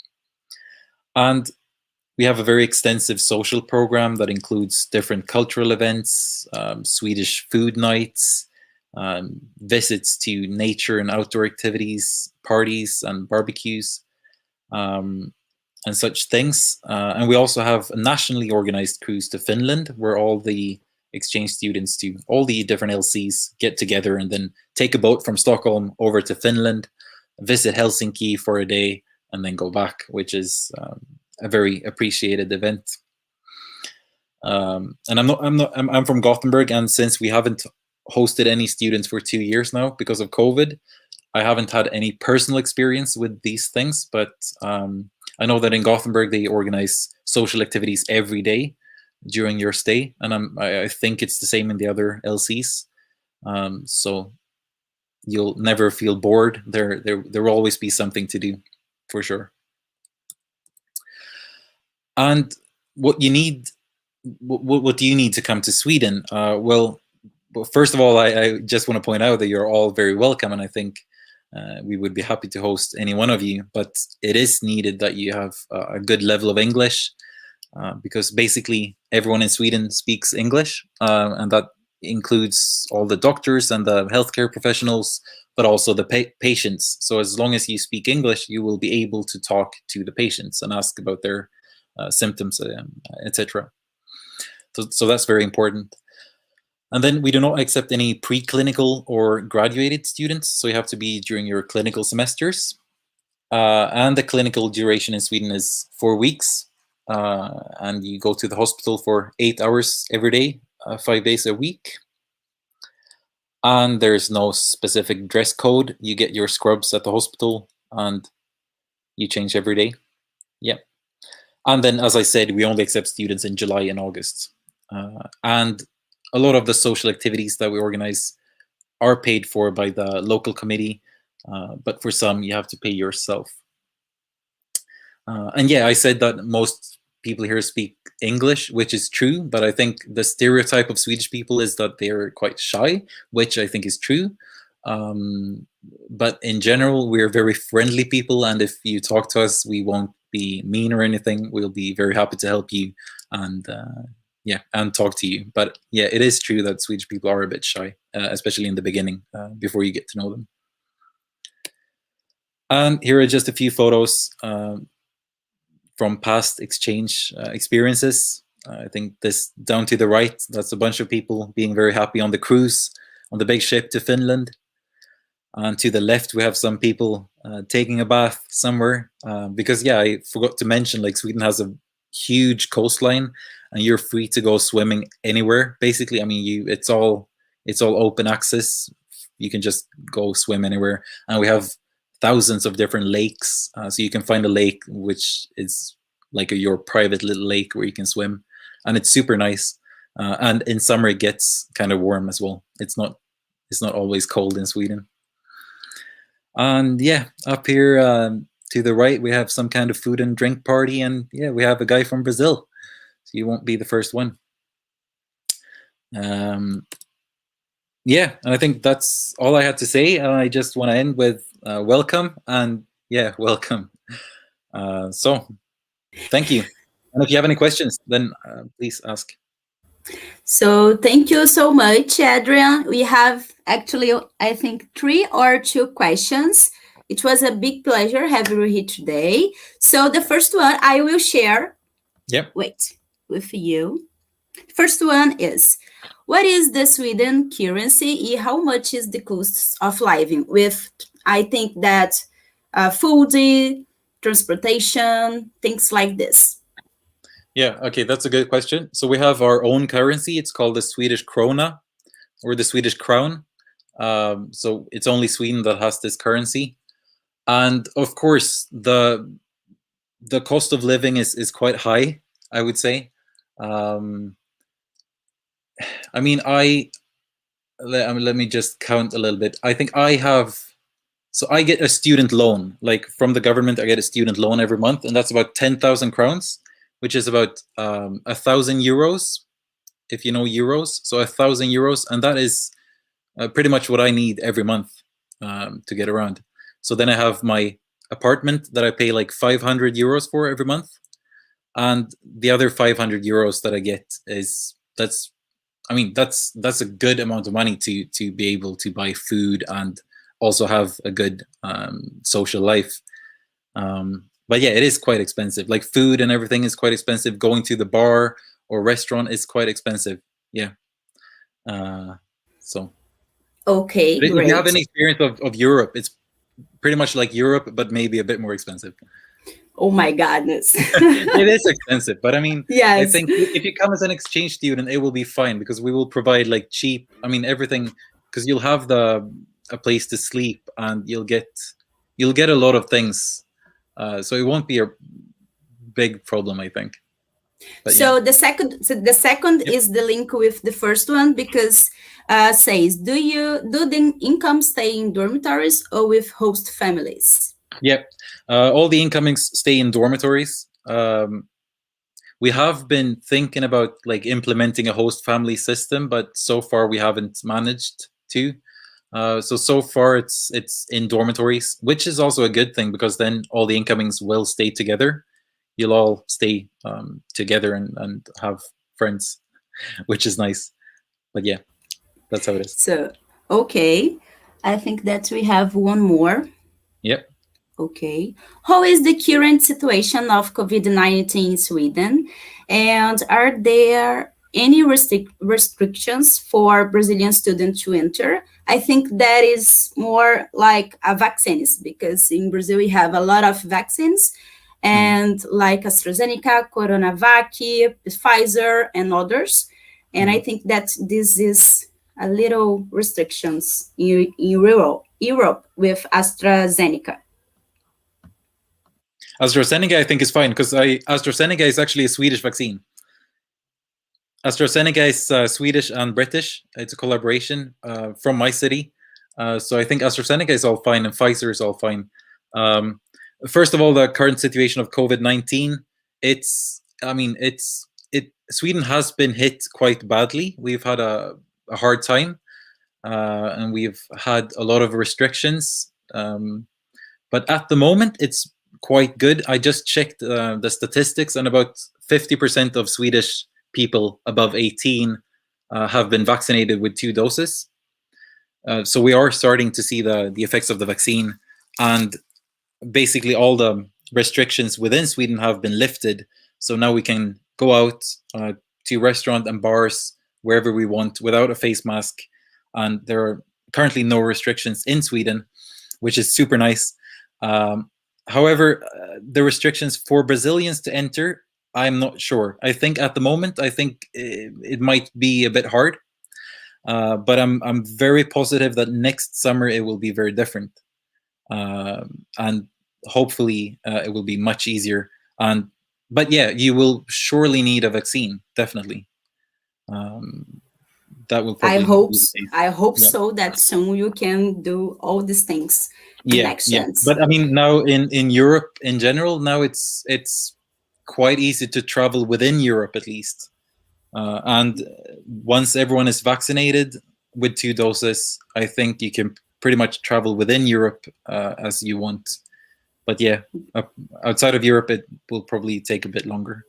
And we have a very extensive social program that includes different cultural events, Swedish food nights, visits to nature and outdoor activities, parties and barbecues, and such things. And we also have a nationally organized cruise to Finland, where all the exchange students to all the different LCs get together and then take a boat from Stockholm over to Finland, visit Helsinki for a day, and then go back, which is a very appreciated event. And I'm from Gothenburg, and since we haven't hosted any students for 2 years now because of COVID, I haven't had any personal experience with these things, but I know that in Gothenburg they organize social activities every day during your stay, and I think it's the same in the other LCs. So You'll never feel bored. There will always be something to do, for sure. And what you need, what do you need to come to Sweden? Well, first of all, I just want to point out that you're all very welcome, and I think we would be happy to host any one of you. But it is needed that you have a good level of English, because basically everyone in Sweden speaks English, and that includes all the doctors and the healthcare professionals, but also the patients. So as long as you speak English, you will be able to talk to the patients and ask about their symptoms, etc. So that's very important. And then we do not accept any preclinical or graduated students, so you have to be during your clinical semesters. And the clinical duration in Sweden is 4 weeks, and you go to the hospital for 8 hours every day, 5 days a week. And there's no specific dress code. You get your scrubs at the hospital, and you change every day. Yeah. And then, as I said, we only accept students in July and August. And a lot of the social activities that we organize are paid for by the local committee, but for some you have to pay yourself. And yeah, I said that most people here speak English, which is true, but I think the stereotype of Swedish people is that they're quite shy, which I think is true. But in general, we're very friendly people, and if you talk to us, we won't be mean or anything. We'll be very happy to help you and and talk to you. But yeah, it is true that Swedish people are a bit shy, especially in the beginning, before you get to know them. And here are just a few photos from past exchange experiences. I think this down to the right, that's a bunch of people being very happy on the cruise, on the big ship to Finland. And to the left, we have some people taking a bath somewhere. Because yeah, I forgot to mention, like, Sweden has a huge coastline, and you're free to go swimming anywhere. Basically, I mean, it's all open access. You can just go swim anywhere, and we have thousands of different lakes. So you can find a lake which is like your private little lake where you can swim, and it's super nice. And in summer it gets kind of warm as well. It's not always cold in Sweden. And yeah, up here to the right, we have some kind of food and drink party, and yeah, we have a guy from Brazil. So you won't be the first one. Yeah, and I think that's all I had to say. And I just want to end with welcome, and yeah, welcome. So thank you. And if you have any questions, then please ask. So thank you so much, Adrian. We have actually, I think, 3 or 2 questions. It was a big pleasure having you here today. So the first one I will share. Yep. Wait, with you. First one is, what is the Sweden currency? How much is the cost of living? With, I think that food, transportation, things like this. Yeah, okay, that's a good question. So we have our own currency. It's called the Swedish krona, or the Swedish crown. So it's only Sweden that has this currency. And of course, the cost of living is quite high, I would say. I mean, let me just count a little bit. I think I get a student loan, like from the government. I get a student loan every month, and that's about 10,000 crowns, which is about 1,000 euros, if you know euros. So 1,000 euros, and that is pretty much what I need every month to get around. So then I have my apartment that I pay like 500 euros for every month, and the other 500 euros that I get that's a good amount of money to be able to buy food and also have a good social life. But yeah, it is quite expensive. Like, food and everything is quite expensive. Going to the bar or restaurant is quite expensive. Yeah. So. Okay, great. If you have any experience of Europe, it's pretty much like Europe, but maybe a bit more expensive. Oh my goodness. It is expensive, but I mean, yes. I think if you come as an exchange student, it will be fine, because we will provide like cheap, everything, because you'll have a place to sleep, and you'll get a lot of things. So it won't be a big problem, I think. But so yeah. the second is the link with the first one, because says, do the income stay in dormitories or with host families? Yep. All the incomings stay in dormitories. We have been thinking about like implementing a host family system, but so far we haven't managed to. So far it's in dormitories, which is also a good thing, because then all the incomings will stay together. You'll all stay together and have friends, which is nice. But yeah, that's how it is. So, okay. I think that we have one more. Yep. Okay. How is the current situation of COVID-19 in Sweden? And are there any restrictions for Brazilian students to enter? I think that is more like a vaccines, because in Brazil we have a lot of vaccines, and like AstraZeneca, Coronavac, Pfizer, and others. And I think that this is a little restrictions in Europe with AstraZeneca. AstraZeneca, I think, is fine, because AstraZeneca is actually a Swedish vaccine. AstraZeneca is Swedish and British. It's a collaboration from my city. So I think AstraZeneca is all fine and Pfizer is all fine. First of all, the current situation of COVID-19, Sweden has been hit quite badly. We've had a hard time, and we've had a lot of restrictions. But at the moment, it's quite good. I just checked the statistics, and about 50% of Swedish people above 18 have been vaccinated with 2 doses. So we are starting to see the effects of the vaccine, and basically all the restrictions within Sweden have been lifted. So now we can go out to restaurants and bars wherever we want without a face mask, and there are currently no restrictions in Sweden, which is super nice. However, the restrictions for Brazilians to enter, I'm not sure. I think at the moment, it might be a bit hard, but I'm very positive that next summer it will be very different, and hopefully it will be much easier. But yeah, you will surely need a vaccine, definitely. That will probably. I hope so that soon you can do all these things. Yeah. But I mean, now in Europe in general, now it's quite easy to travel within Europe, at least. And once everyone is vaccinated with 2 doses, I think you can pretty much travel within Europe as you want. But yeah, outside of Europe, it will probably take a bit longer.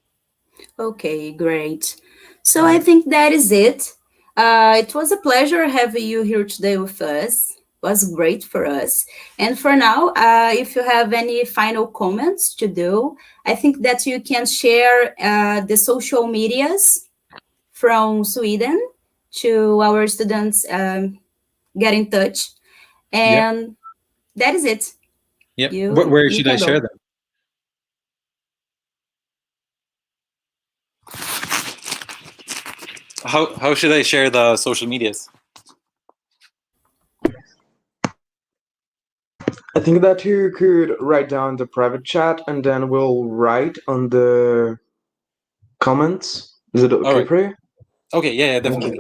Okay, great. So I think that is it. It was a pleasure having you here today with us. It was great for us. And for now, if you have any final comments to do, I think that you can share the social medias from Sweden to our students get in touch. And that is it. Yep. Where should I share them? How should I share the social medias? I think that you could write down the private chat, and then we'll write on the comments. Is it okay for you? Okay, yeah, definitely.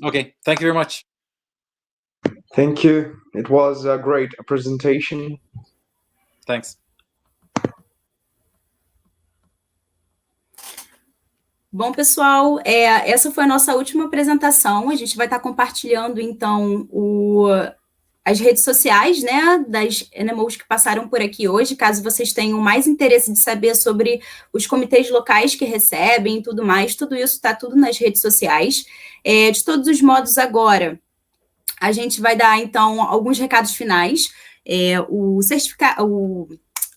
Okay, thank you very much. Thank you. It was a great presentation. Thanks. Bom, pessoal, essa foi a nossa última apresentação. A gente vai estar compartilhando, então, as redes sociais, né, das NMOs que passaram por aqui hoje, caso vocês tenham mais interesse de saber sobre os comitês locais que recebem e tudo mais, tudo isso está tudo nas redes sociais. De todos os modos, agora, a gente vai dar, então, alguns recados finais. O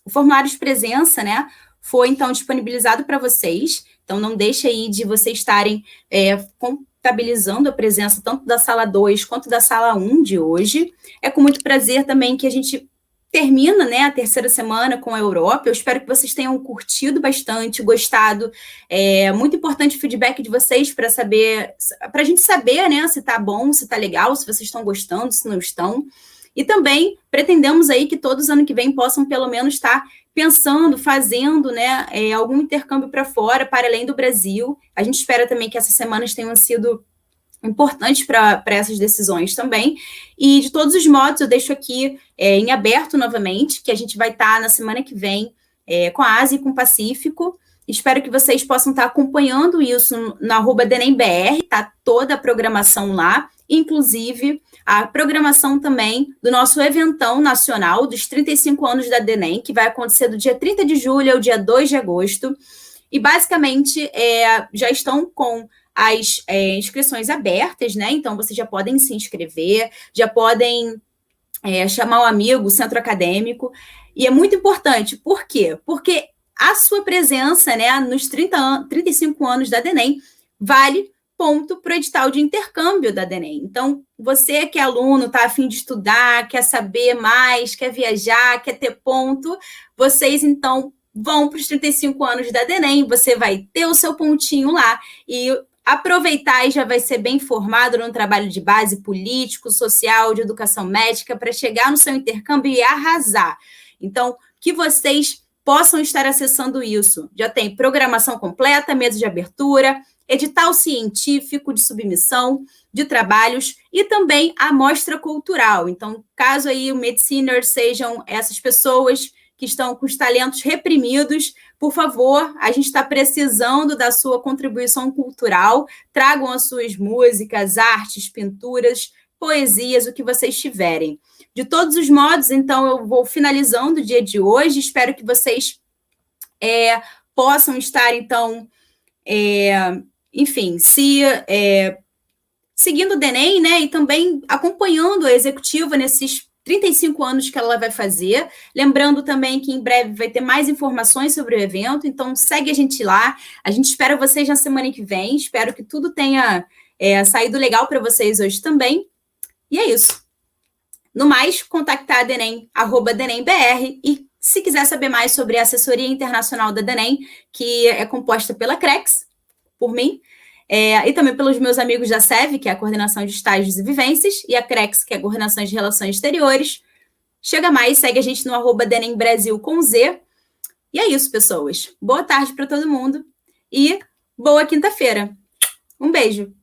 formulário de presença, né, foi, então, disponibilizado para vocês. Então, não deixe aí de vocês estarem contabilizando a presença tanto da sala 2 quanto da sala 1 de hoje. É com muito prazer também que a gente termina, né, a terceira semana com a Europa. Eu espero que vocês tenham curtido bastante, gostado. É muito importante o feedback de vocês para a gente saber, né, se tá bom, se tá legal, se vocês estão gostando, se não estão. E também pretendemos aí que todos ano que vem possam pelo menos estar pensando, fazendo, né, algum intercâmbio para fora, para além do Brasil. A gente espera também que essas semanas tenham sido importantes para essas decisões também. E, de todos os modos, eu deixo aqui em aberto novamente, que a gente vai estar na semana que vem com a Ásia e com o Pacífico. Espero que vocês possam estar acompanhando isso na @DENEMBR, tá toda a programação lá, inclusive a programação também do nosso eventão nacional dos 35 anos da DENEM, que vai acontecer do dia 30 de julho ao dia 2 de agosto. E, basicamente, já estão com as inscrições abertas, né? Então, vocês já podem se inscrever, já podem chamar um amigo, o centro acadêmico. E é muito importante. Por quê? Porque a sua presença, né, nos 35 anos da DENEM vale ponto para o edital de intercâmbio da DENEM. Então, você que é aluno, está a fim de estudar, quer saber mais, quer viajar, quer ter ponto, vocês, então, vão para os 35 anos da DENEM, você vai ter o seu pontinho lá e aproveitar e já vai ser bem formado no trabalho de base político, social, de educação médica, para chegar no seu intercâmbio e arrasar. Então, que vocês possam estar acessando isso. Já tem programação completa, mesa de abertura, edital científico de submissão de trabalhos e também a mostra cultural. Então, caso aí o Mediciners sejam essas pessoas que estão com os talentos reprimidos, por favor, a gente está precisando da sua contribuição cultural. Tragam as suas músicas, artes, pinturas, poesias, o que vocês tiverem. De todos os modos, então, eu vou finalizando o dia de hoje. Espero que vocês possam estar, então, enfim, seguindo o DENEM, né, e também acompanhando a executiva nesses 35 anos que ela vai fazer. Lembrando também que em breve vai ter mais informações sobre o evento, então segue a gente lá. A gente espera vocês na semana que vem. Espero que tudo tenha saído legal para vocês hoje também. E é isso. No mais, contactar a DENEM, @DENEMBR, e se quiser saber mais sobre a assessoria internacional da DENEM, que é composta pela CREX, por mim, e também pelos meus amigos da SEV, que é a Coordenação de Estágios e Vivências, e a CREX, que é a Coordenação de Relações Exteriores. Chega mais, segue a gente no @DENEM Brasil com Z. E é isso, pessoas. Boa tarde para todo mundo e boa quinta-feira. Um beijo.